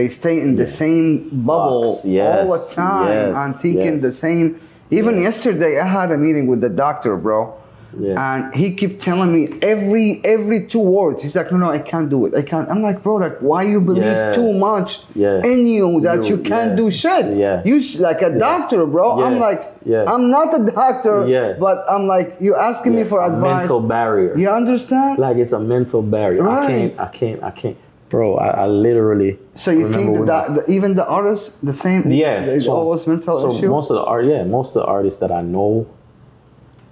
stay in the same bubble all the time and thinking the same. Even yesterday, I had a meeting with the doctor, bro. Yeah. And he kept telling me every 2 words. He's like, no, I can't do it. I can't. I'm like, bro, like, why you believe too much in you that you can't do shit? Yeah. You like a doctor, bro. Yeah. I'm like, I'm not a doctor, but I'm like, you asking me for advice. Mental barrier. You understand? Like, it's a mental barrier. Right. I can't. Bro, I literally. So you think that even the artists the same? Yeah. It's always mental issue. Most of the artists that I know.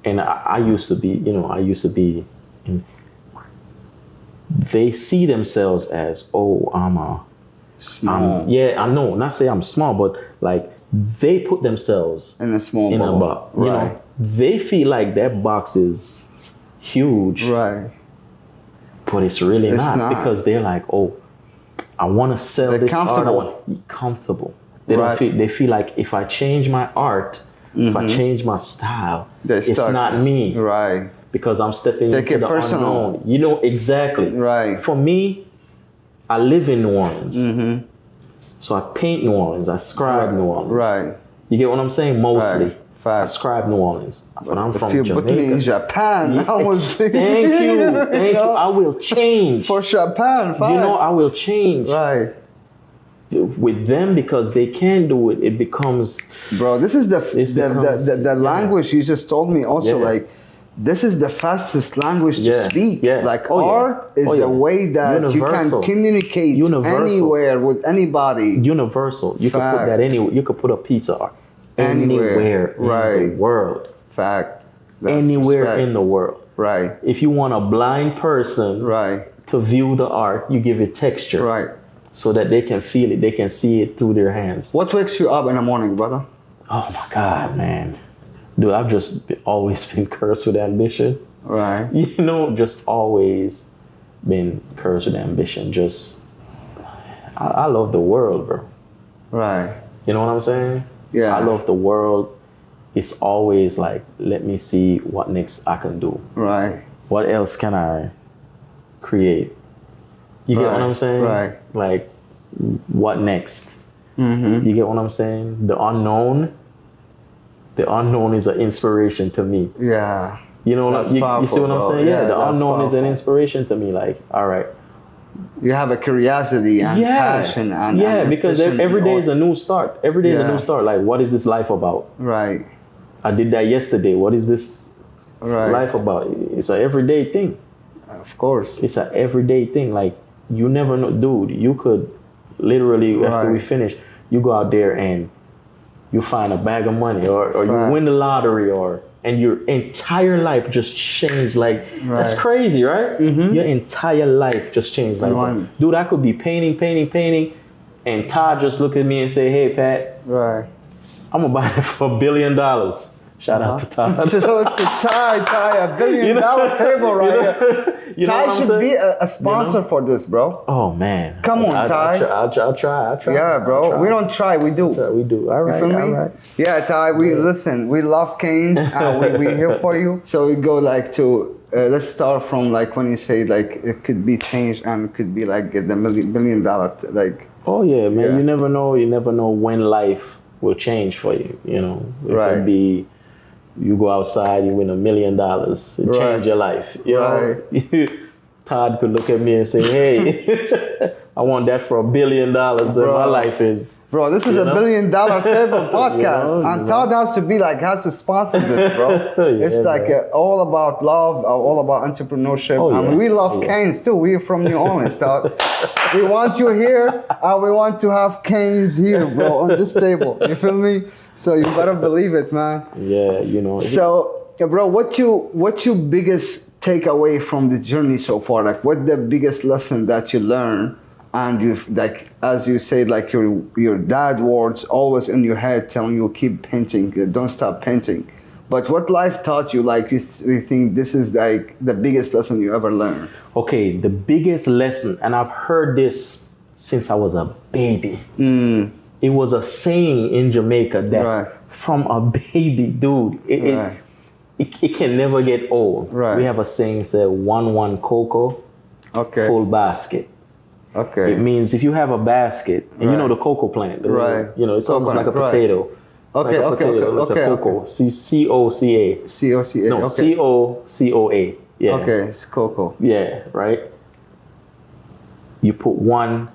And I used to be, they see themselves as, I'm small. I know, not say I'm small, but like they put themselves in a small box. Right. They feel like that box is huge. Right. But it's really not, because they're like, I want to sell this art. I want to be comfortable. They feel like if I change my art, if I change my style, it's not me. Right. Because I'm stepping into the unknown. Exactly. Right. For me, I live in New Orleans. So I paint New Orleans. I scribe New Orleans. Right. You get what I'm saying? Mostly. Right. Fact. I scribe New Orleans. But I'm from Jamaica. If you put me in Japan, I was thank you. I will change. For Japan, fine. I will change. Right. With them, because they can do it, it becomes. Bro, this is the language you just told me also, like, this is the fastest language to Yeah, speak. yeah. Like Oh, yeah. art is Oh, yeah. a way that you Universal. can communicate Universal. anywhere with anybody. Universal. You could put that anywhere. You could put a piece of art Anywhere. in the world. Fact. That's Anywhere respect. in the world. Right. If you want a blind person Right. to view the art, you give it texture. Right. So that they can feel it, they can see it through their hands. What wakes you up in the morning, brother? Oh my God, man. Dude, I've just always been cursed with ambition. Right. You know, just always been cursed with ambition. I love the world, bro. Right. You know what I'm saying? Yeah. I love the world. It's always like, let me see what next I can do. Right. What else can I create? You get what I'm saying? Right. Like, what next? Mm-hmm. You get what I'm saying? The unknown is an inspiration to me. Yeah. You know, That's you powerful, see what I'm bro. saying? Yeah, the that's unknown is an powerful. inspiration to me. Like, all right. You have a curiosity and passion and because ambition every day in is a new start. Every day is a Yeah. new start. Like, what is this life about? Right. I did that yesterday. What is this Right. life about? It's an everyday thing. Of course. It's an everyday thing. Like, you never know, dude. You could literally after we Right. finish, you go out there and you find a bag of money, or you Right. win the lottery, and your entire life just changed. Like, that's Right. crazy, right? Mhm. Your entire life just changed like Right. that. Dude, I could be painting, and Todd just look at me and say, "Hey, Pat, Right. I'm gonna buy it for $1 billion." Shout out to Todd. So it's a Ty, $1 billion table right here. You know Ty what I'm should saying? be a sponsor for this, bro. Oh man! Come on, Ty. I'll try. Yeah, bro. We don't try, we do. We do. All right. You feel me? All right. Yeah, Ty, listen, we love canes and we're here for you. So we go like to, let's start from like when you say like it could be changed and it could be like the $1 billion, like. Oh yeah, man. Yeah. You never know when life will change for you. You know, it Right. could be you go outside, you win $1 million, it Right. change your life. You know, Todd could look at me and say, "Hey, I want that for $1 billion." And my life is. Bro, this is a $1 billion table podcast. And Todd has to sponsor this, bro. It's like all about love, all about entrepreneurship. Oh, yeah. And we love canes too. We're from New Orleans, Todd. We want you here and we want to have canes here, bro, on this table. You feel me? So you better believe it, man. Yeah, you know. So, bro, what's your biggest takeaway from the journey so far? Like, what the biggest lesson that you learned? And you like, as you said, like your dad words always in your head telling you keep painting, don't stop painting. But what life taught you, like you think this is like the biggest lesson you ever learned? Okay, the biggest lesson, and I've heard this since I was a baby. It was a saying in Jamaica that from a baby, dude, it can never get old. Right. We have a saying said 1 cocoa, full basket. Okay. It means if you have a basket, and you know the cocoa plant, you know, it's almost like a potato. Okay, like a potato. It's a cocoa. C-O-C-A. C-O-C-A. No, C-O-C-O-A. Yeah. Okay, it's cocoa. Yeah, right? You put one,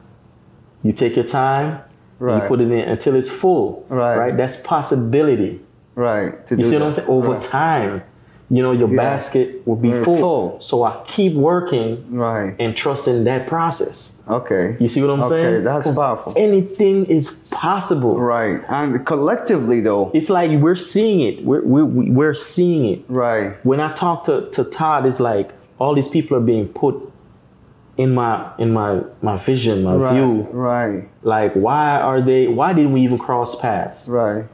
you take your time, you put it in until it's full. Right? That's possibility. Right. You see what I'm saying? Over time, you know, your basket will be full. So I keep working and trusting that process. Okay. You see what I'm saying? Okay, that's powerful. Anything is possible. Right. And collectively though. It's like we're seeing it. We're seeing it. Right. When I talk to Todd, it's like all these people are being put in my vision, my view. Right. Like why didn't we even cross paths? Right.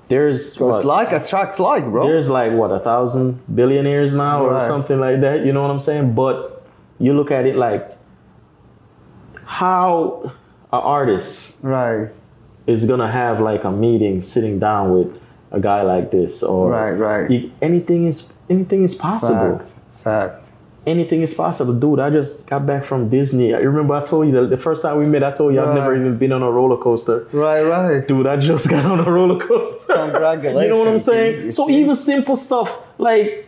There's so it's like attracts like, bro. There's like 1,000 billionaires now or something like that. You know what I'm saying? But you look at it like how an artist is gonna have like a meeting sitting down with a guy like this or anything is possible. Fact. Anything is possible. Dude, I just got back from Disney. I remember I told you the first time we met, I told you I've never even been on a roller coaster. Right. Dude, I just got on a roller coaster. Congratulations. You know what I'm saying? So even simple stuff like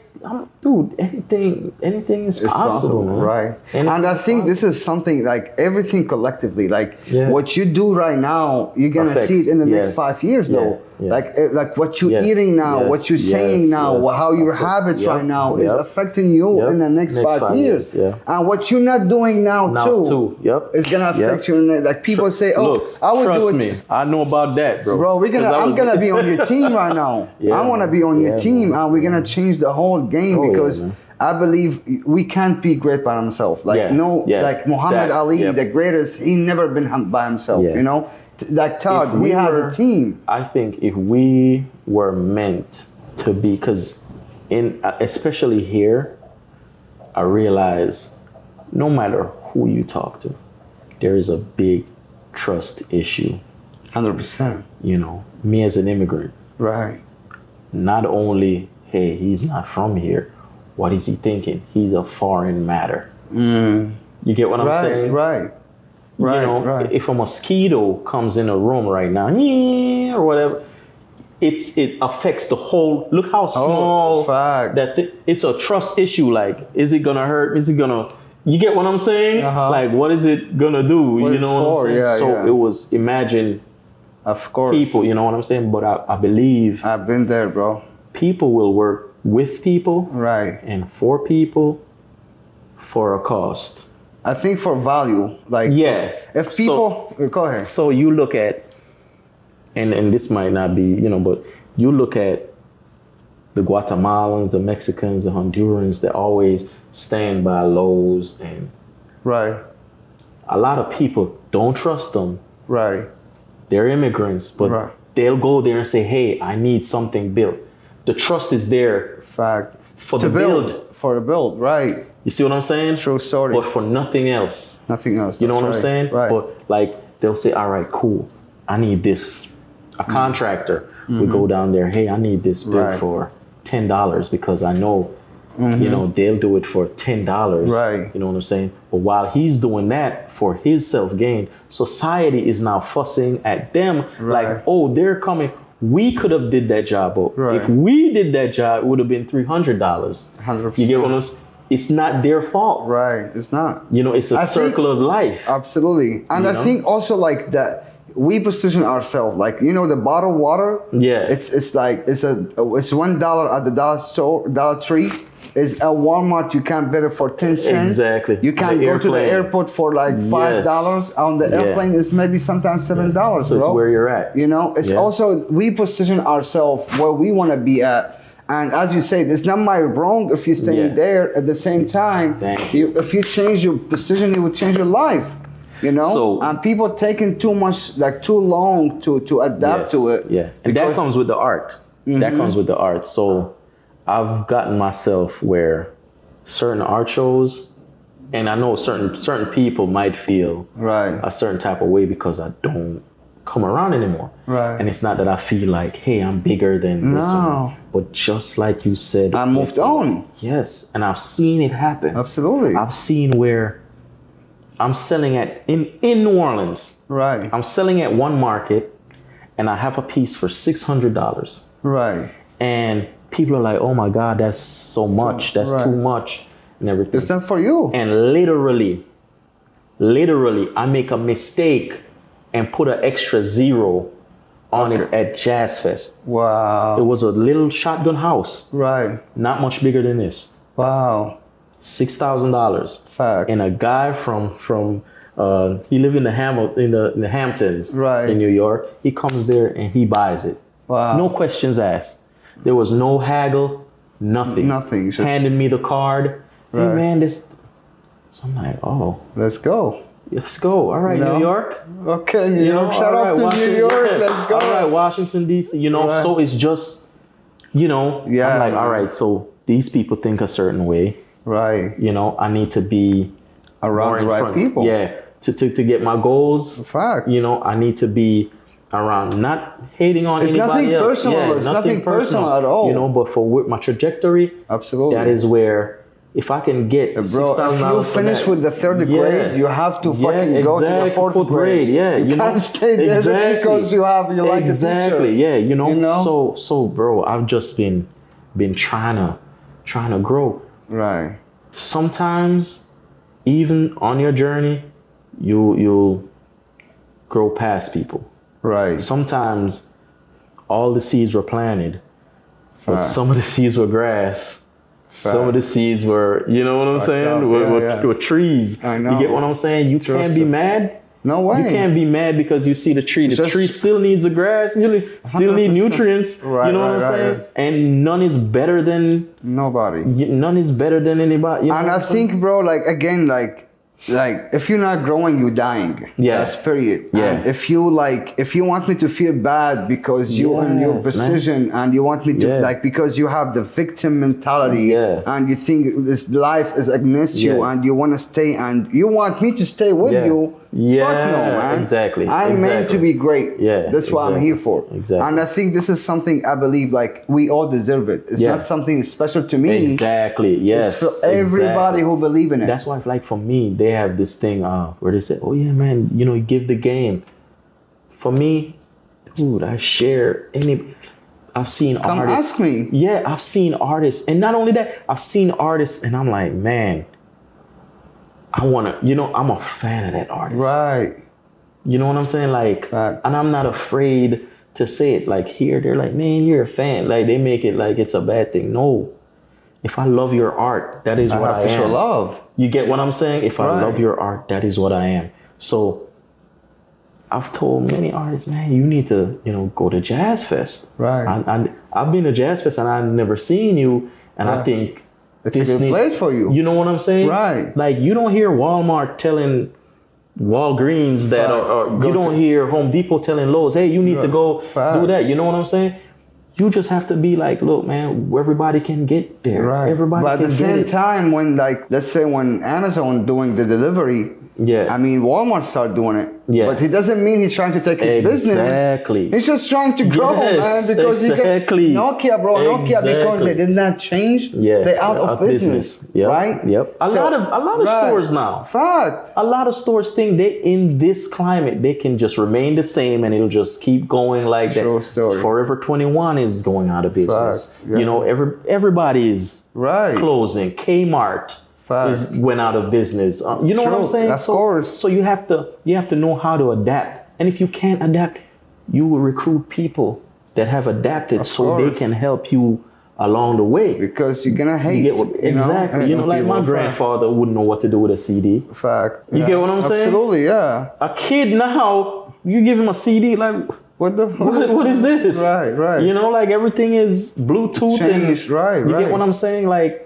dude, anything is possible, man. Right? And I think this is something like everything collectively. Like what you do right now, you're gonna see it in the next 5 years, though. Like what you're eating now, what you're saying now, how your habits right now is affecting you in the next 5 years. And what you're not doing now too. It's gonna affect you. Like people say, "Oh, look, I would do it." Trust me, I know about that, bro. Bro, I'm gonna be on your team right now. I wanna be on your team, and we're gonna change the whole game because I believe we can't be great by himself. Like like Muhammad Ali, the greatest, he never been by himself. You know, like Todd, we have a team. I think if we were meant to be, because especially here, I realize no matter who you talk to, there is a big trust issue. 100%. You know, me as an immigrant. Right. Not only, hey, he's not from here. What is he thinking? He's a foreign matter. You get what I'm saying? Right. You know, if a mosquito comes in a room right now, or whatever, it affects the whole. Look how small it's a trust issue. Like, is it gonna hurt? Is it gonna? You get what I'm saying? Like, what is it gonna do? You know what I'm saying? So it was, imagine. Of course. People, you know what I'm saying? But I believe. I've been there, bro. People will work with people. Right. And for people for a cost. I think for value. Like, if people. Go ahead. So you look at, and this might not be, you know, but you look at the Guatemalans, the Mexicans, the Hondurans, they always stand by Lowe's, and a lot of people don't trust them. Right. They're immigrants, but they'll go there and say, hey, I need something built. The trust is there for the build. For the build, right. You see what I'm saying? True story. But for nothing else. Nothing else. You know what I'm saying? Right. But like, they'll say, all right, cool. I need this. A contractor would go down there, hey, I need this built for $10 because I know, you know, they'll do it for $10. Right. You know what I'm saying? But while he's doing that for his self-gain, society is now fussing at them like, oh, they're coming. We could have did that job, but if we did that job, it would have been $300. 100%. You get what I'm saying? It's not their fault. Right. It's not. You know, it's a circle of life. Absolutely. And I think also like that we position ourselves like, you know, the bottled water. Yeah. It's like it's $1 at the Dollar Tree. Is at Walmart you can't get it for 10 cents. Exactly. You can't go to the airport for like $5. On the airplane it's maybe sometimes $7, so bro. It's where you're at. You know, it's also we position ourselves where we want to be at. And as you say, it's not my wrong if you stay there. At the same time, if you change your position, it will change your life. You know, and people taking too much, like too long to adapt to it. Yeah, and that comes with the art. That comes with the art. So I've gotten myself where certain art shows, and I know certain people might feel a certain type of way because I don't come around anymore. Right. And it's not that I feel like, hey, I'm bigger than this one. But just like you said, I moved on. Yes. And I've seen it happen. Absolutely. I've seen where I'm selling in New Orleans. Right. I'm selling at one market and I have a piece for $600. Right. And people are like, oh my God, that's so much. That's too much and everything. It's not for you. And literally, I make a mistake and put an extra zero on it at Jazz Fest. Wow. It was a little shotgun house. Right. Not much bigger than this. Wow. $6,000. Fact. And a guy from he lived in the Hamptons in New York. He comes there and he buys it. Wow. No questions asked. There was no haggle, nothing. Nothing. Just handed me the card. Hey man, this. So I'm like, oh. Let's go. Let's go. All right, New York. Okay, New York. Shout out to New York. Let's go. All right, Washington, D.C. You know, so it's just, you know, I'm like, all right, so these people think a certain way. Right. You know, I need to be around the right people. Yeah. To get my goals. Fact. You know, I need to be around, not hating on anybody nothing else. Personal. Yeah, it's nothing personal at all. You know, but for my trajectory, absolutely, that is where if I can get bro, if you finish with the third grade, you have to fucking go to the fourth grade. Yeah, you can't stay there just because you like the teacher. Yeah, you know. So bro, I've just been trying to trying to grow. Right. Sometimes, even on your journey, you'll grow past people. Right. Sometimes all the seeds were planted, but some of the seeds were grass. Some of the seeds were, you know what I'm saying? Were trees. I know. You get what I'm saying? You can't be mad. No way. You can't be mad because you see the tree. The tree still needs the grass. You still need nutrients. Right, you know what I'm saying? Right. And none is better than nobody. None is better than anybody. You know and I think, bro, like again, like if you're not growing, you're dying. Yeah. That's period. Yeah. And if you want me to feel bad because you in your position, and you want me to like because you have the victim mentality, and you think this life is against you, and you want to stay, and you want me to stay with you. Yeah, fuck no, man. Exactly. I'm meant to be great. Yeah, that's what I'm here for. Exactly. And I think this is something I believe like we all deserve it. It's not something special to me. Exactly. Yes. It's for everybody who believe in it. That's why, like for me, they have this thing where they say, "Oh yeah, man, you know, you give the game." For me, dude, I share any. I've seen Come artists. Ask me. Yeah, I've seen artists, and not only that, I've seen artists, and I'm like, man. I want to, you know, I'm a fan of that artist. Right. You know what I'm saying? Like, and I'm not afraid to say it. Like here, they're like, man, you're a fan. Like they make it like it's a bad thing. No. If I love your art, that is what I am. I have to show love. You get what I'm saying? If I love your art, that is what I am. So I've told many artists, man, you need to, you know, go to Jazz Fest. Right. I've been to Jazz Fest and I've never seen you. And I think, it's a good place for you. You know what I'm saying? Right. Like you don't hear Walmart telling Walgreens that, or you don't hear Home Depot telling Lowe's, hey, you need to go do that. You know what I'm saying? You just have to be like, look, man, everybody can get there. Right. Everybody but can get it. But at the same time, when like, let's say when Amazon doing the delivery, I mean, Walmart start doing it. Yeah. But it doesn't mean he's trying to take his business. Exactly. He's just trying to grow, man. Because he got Nokia, bro. Nokia, because they did not change. Yeah. They're out of business. Yep. Right? Yep. A lot of stores now. Fact. A lot of stores think they in this climate they can just remain the same and it'll just keep going like that. Story. Forever 21 is going out of business. Yeah. You know, everybody is closing. Kmart. Went out of business. You know what I'm saying? Of course. So you have to know how to adapt. And if you can't adapt, you will recruit people that have adapted they can help you along the way. Because you're gonna hate. Exactly. You know, like my grandfather wouldn't know what to do with a CD. Fact. You get what I'm saying? Absolutely, yeah. A kid now, you give him a CD, like what is this? Right. You know, like everything is Bluetooth changed, and you get what I'm saying? Like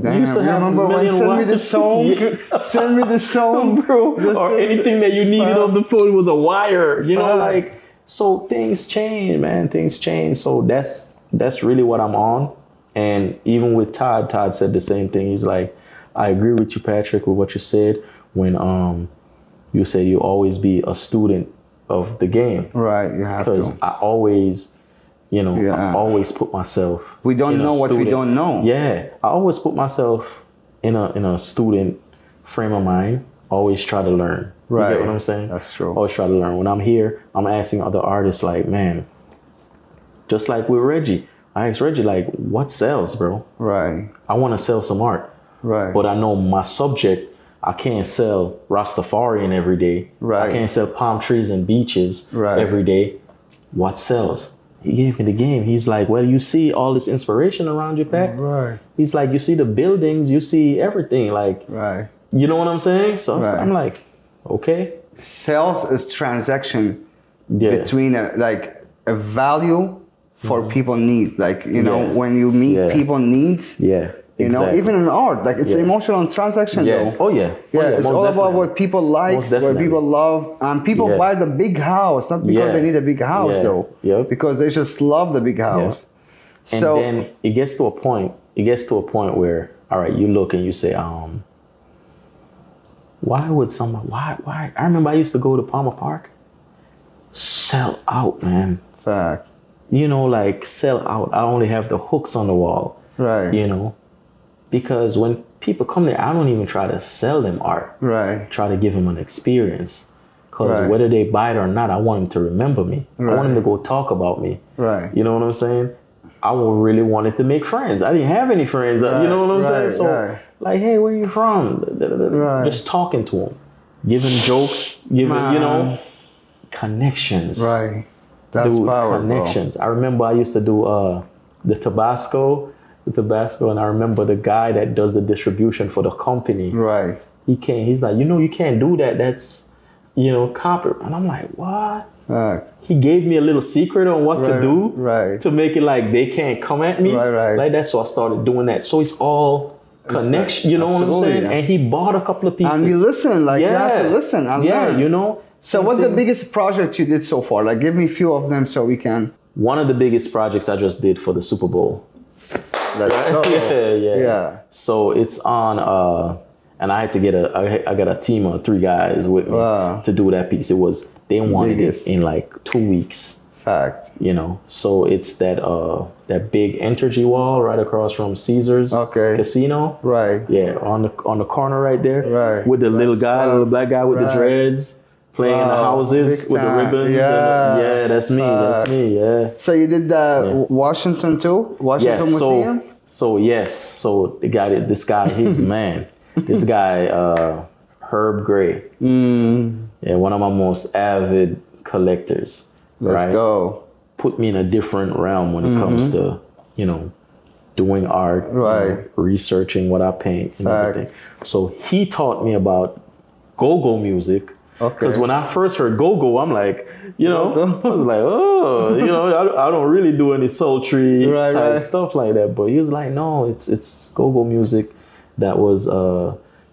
damn, used to have remember when send me the song, send me the song, bro, or anything that you needed on the phone was a wire, you know, like so things change, man. Things change. So that's really what I'm on. And even with Todd said the same thing. He's like, I agree with you, Patrick, with what you said when you said you always be a student of the game. Right, you have to. Because I always. You know, I always put myself. We don't know what we don't know. Yeah, I always put myself in a student frame of mind. Always try to learn. Right. You get what I'm saying? That's true. Always try to learn. When I'm here, I'm asking other artists like, man, just like with Reggie, I asked Reggie like, what sells, bro? Right. I want to sell some art. Right. But I know my subject. I can't sell Rastafarian every day. Right. I can't sell palm trees and beaches every day. What sells? He gave me the game. He's like, well, you see all this inspiration around you, Pat. Right. He's like, you see the buildings, you see everything. Like, you know what I'm saying? So I'm like, okay. Sales is transaction between a value for people need. Like, you know, when you meet people needs. Yeah. You know, even in art, like it's an emotional transaction though. Oh yeah. It's all about what people like, what people love. And people buy the big house, not because they need a big house though. Yep. Because they just love the big house. And then it gets to a point where, all right, you look and you say, why would someone why I remember I used to go to Palmer Park. Sell out, man. Fact. You know, like sell out. I only have the hooks on the wall. Right. You know. Because when people come there, I don't even try to sell them art. Right. Try to give them an experience. Because whether they buy it or not, I want them to remember me. I want them to go talk about me. Right. You know what I'm saying? I really wanted to make friends. I didn't have any friends. You know what I'm saying? So like, hey, where you from? Just talking to them, giving jokes, giving, you know, connections. Right. That's power, connections. Bro. I remember I used to do the Tabasco, and I remember the guy that does the distribution for the company. Right. He came. He's like, you know, you can't do that. That's, you know, copper. And I'm like, what? He gave me a little secret on what to do to make it like they can't come at me. Like that. So I started doing that. So it's all connection. You know what I'm saying? And he bought a couple of pieces. And you listen. Like you have to listen. And learn. You know. So what's the biggest project you did so far? Like give me a few of them so we can. One of the biggest projects I just did for the Super Bowl. Let's go. Yeah. So it's on. And I had to get I got a team of 3 guys with me to do that piece. It was, they wanted it in like 2 weeks. Fact. You know, so it's that big energy wall right across from Caesars Casino. Right. Yeah, on the corner right there. Right. With the little black guy with the dreads playing in the houses with the ribbons. Yeah, that's me. That's me. Yeah. So you did Washington too? Washington Museum? So this guy, he's man. This guy, Herb Gray, one of my most avid collectors. Let's go. Put me in a different realm when it comes to, you know, doing art, you know, researching what I paint and everything. So he taught me about go-go music. Because when I first heard go-go, I'm like, you know, I was like, oh, you know, I don't really do any sultry type stuff like that. But he was like, no, it's go-go music. That was,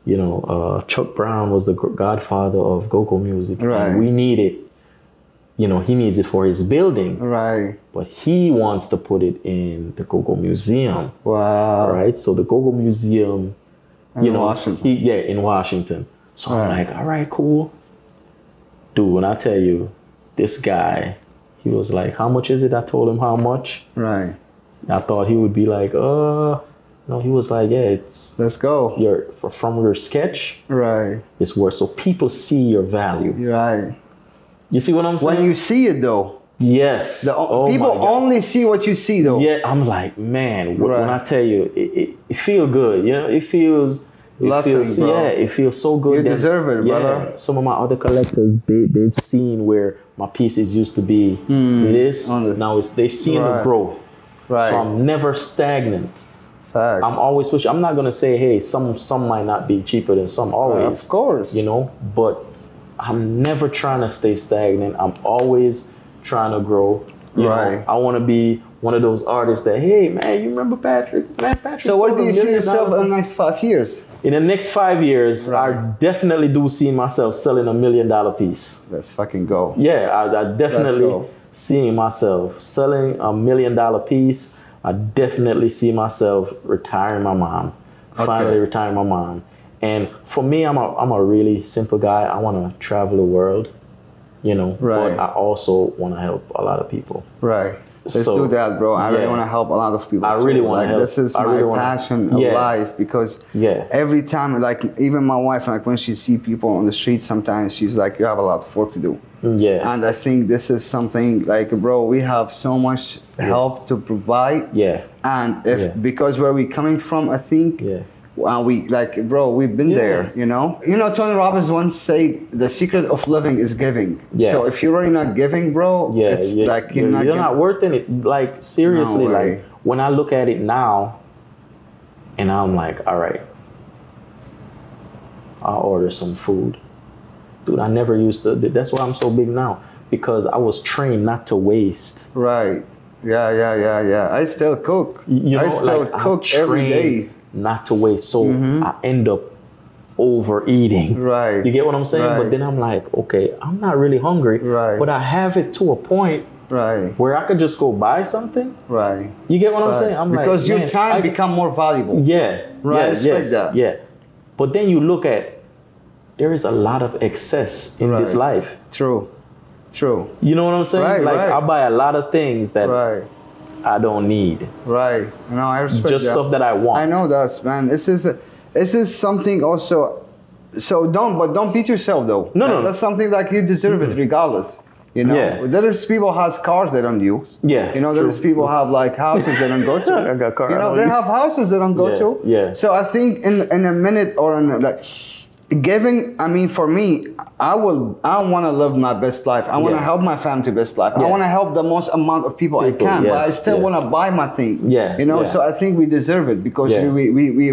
you know, Chuck Brown was the godfather of go-go music. And we need it. You know, he needs it for his building. Right. But he wants to put it in the go-go museum. Wow. Right. So the go-go museum, in Washington. In Washington. So I'm like, all right, cool. Dude, when I tell you, this guy, he was like, how much is it? I told him how much. Right. I thought he would be like, no, he was like, yeah, it's... Let's go. From your sketch, it's worth. So people see your value. Right. You see what I'm saying? When you see it, though. Yes. People only see what you see, though. Yeah, I'm like, man, when I tell you, it feels good. You know, it feels... bro. Yeah, it feels so good. You deserve it, brother. Some of my other collectors, they've seen where my pieces used to be this. Now they've seen the growth. Right. So I'm never stagnant. Fact. I'm always pushing. I'm not gonna say, hey, some might not be cheaper than some. Always, of course, you know. But I'm never trying to stay stagnant. I'm always trying to grow. You know? I want to be one of those artists that, hey, man, you remember Patrick? Man, Patrick. So what do you see yourself in the next 5 years? In the next 5 years, I definitely do see myself selling $1 million piece. Let's fucking go. Yeah, I definitely see myself selling $1 million piece. I definitely see myself retiring my mom, finally retiring my mom. And for me, I'm a really simple guy. I want to travel the world, you know, but I also want to help a lot even Right. Let's do that, bro. I really want to help a lot of people. I really want to help. This is my passion in life because every time, like even my wife, like when she see people on the street, sometimes she's like, you have a lot of work to do. Yeah. And I think this is something like, bro, we have so much help to provide. Yeah. And because where we coming from, I think we like, bro, we've been there, you know? You know, Tony Robbins once said, the secret of living is giving. Yeah. So if you're really not giving, bro, it's like you're not worth it. Like, seriously, like when I look at it now and I'm like, all right, I'll order some food. Dude, I never used to, that's why I'm so big now, because I was trained not to waste. Right. Yeah. I still cook. You know, I still cook every day. Not to waste. So I end up overeating. Right. You get what I'm saying? Right. But then I'm like, okay, I'm not really hungry. Right. But I have it to a point where I could just go buy something. Right. You get what I'm saying? I'm because your time become more valuable. Yeah. Right. That. Yeah. But then you look at, there is a lot of excess in this life. True. You know what I'm saying? I buy a lot of things that I don't need. Right. No, I respect just that. Stuff that I want. I know that, man. This is something also. So don't beat yourself though. No. That's something like you deserve it regardless. You know, Yeah. there's people has cars they don't use. Yeah, You know, there's true, people have like houses they don't go to. I got car. You I know, don't they use. have houses they don't go Yeah, to. yeah. So I think in a minute or in like giving, I mean, for me, I want to live my best life. I want to Yeah. help my family to best life. I Yeah. want to help the most amount of people I People, can, but I yes, still yeah. want to buy my thing. Yeah, You know, yeah. so I think we deserve it because Yeah. we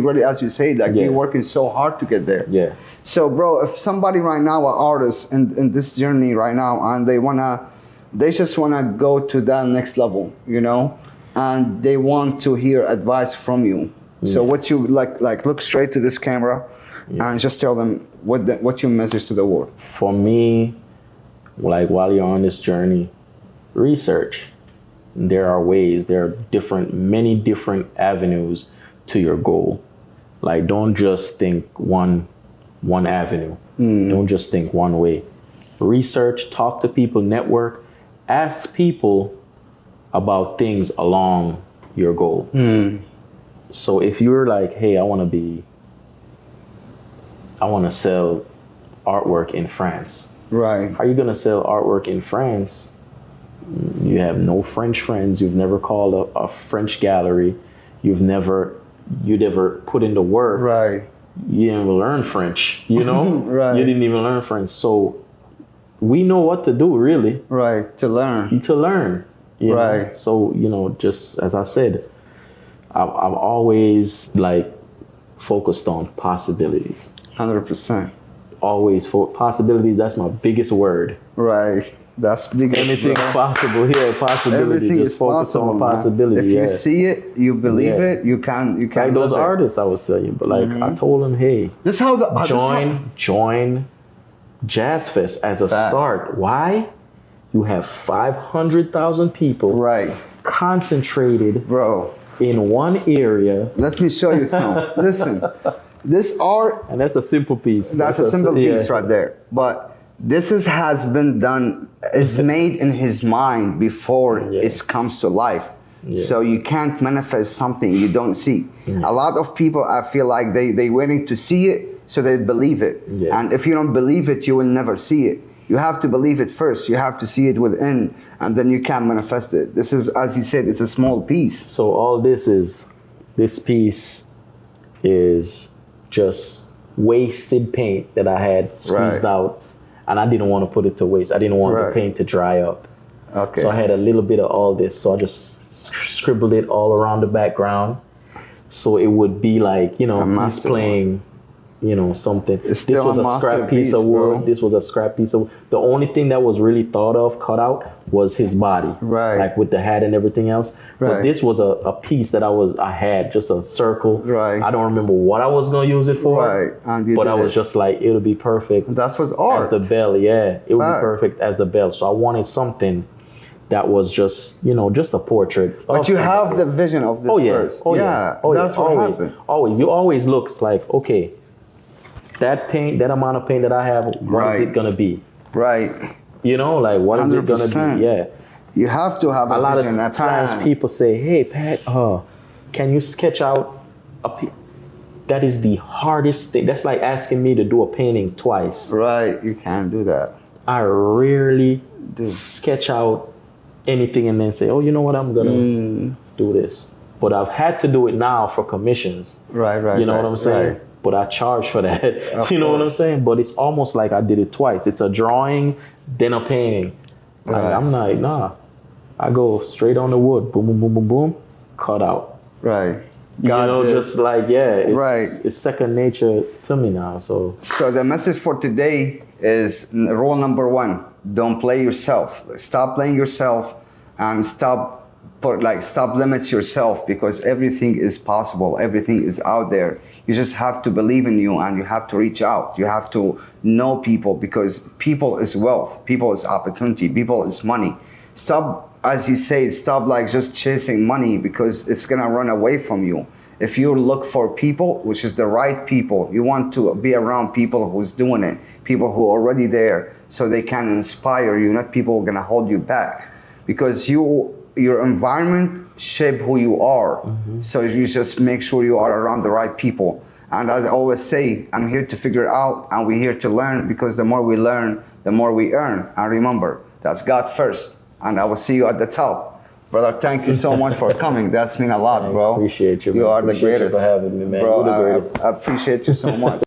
really, as you say, like Yeah. we're working so hard to get there. Yeah. So, bro, if somebody right now, an artist in this journey right now, and they just wanna go to that next level, you know, and they want to hear advice from you. So, what you like, look straight to this camera, and just tell them what your message to the world. For me, like while you're on this journey, research. There are ways. There are many different avenues to your goal. Like, don't just think one avenue. Don't just think one way. Research, talk to people, network, ask people about things along your goal. So if you're like, hey, I want to sell artwork in France. Right. How are you going to sell artwork in France? You have no French friends. You've never called a French gallery. You never put in the work. Right. You didn't even learn French, you know? Right. You didn't even learn French. So we know what to do, really. Right. To learn. To learn. You Right. know? So, you know, just as I said, I've always like focused on possibilities. 100%. Always possibilities. That's my biggest word. Right. That's big. Anything possible here, possibility. Everything just is focus possible. on Man. possibility. If yeah. you see it, you believe Yeah. it. You can. Like those live it. artists I was telling you, but like I told them, hey, This is how the join Jazz Fest as a start. Why? You have 500,000 people Right, concentrated bro. in one area, Let me show you something. Listen, this art. and that's a simple piece. That's a simple piece right there. But this has been done. Is made in his mind before it comes to life. So you can't manifest something you don't see. A lot of people, I feel like they waiting to see it so they believe it. And if you don't believe it, you will never see it. You have to believe it first. You have to see it within, and then you can manifest it. This is, as he said, it's a small piece. So all this piece is just wasted paint that I had squeezed out, and I didn't want to put it to waste. I didn't want the paint to dry up. Okay. So I had a little bit of all this. So I just scribbled it all around the background. So it would be like, you know, he's playing, you know, something. It's This still was a scrap piece of wood. bro. This was a scrap piece of wood. The only thing that was really thought of, cut out, was his body. Right. Like with the hat and everything else. But Right. this was a piece that I had, just a circle. Right. I don't remember what I was going to use it for. Right. And you But did I was it. just like, it'll be perfect. That's what's art. As the bell, yeah. It would be Fact. perfect as the bell. So I wanted something that was just, you know, just a portrait. But you have the vision of this first. Oh yeah. Oh that's yeah. what Always. happened. Always. You always looks like, okay, that paint, that amount of paint that I have, what is it gonna be? Right. You know, like what is it gonna 100%. be? Yeah. You have to have a A lot vision. of times people say, hey Pat, can you sketch out that is the hardest thing. That's like asking me to do a painting twice. Right. You can't do that. I rarely sketch out anything and then say, oh, you know what, I'm gonna do this. But I've had to do it now for commissions. Right. You know what I'm saying? Right. But I charge for that. You know what I'm saying? But it's almost like I did it twice. It's a drawing, then a painting. Right. I'm like, nah. I go straight on the wood. Boom, boom, boom, boom, boom. Cut out. Right. You know, just like, it's, it's second nature to me now. So the message for today is rule number 1. Don't play yourself. Stop playing yourself and stop limit yourself, because everything is possible. Everything is out there. You just have to believe in you, and you have to reach out. You have to know people, because people is wealth. People is opportunity. People is money. Stop, as you say, stop like just chasing money, because it's gonna run away from you. If you look for people, which is the right people, you want to be around people who's doing it, people who are already there, so they can inspire you, not people who are gonna hold you back. Because your environment shape who you are. So you just make sure you are around the right people. And I always say, I'm here to figure it out, and we're here to learn, because the more we learn, the more we earn. And remember, That's God first. And I will see you at the top. Brother, thank you so much for coming. That's mean a lot, bro. Appreciate you, man. You are Appreciate the greatest. you for having me, man. Bro, You're the greatest. I appreciate you so much.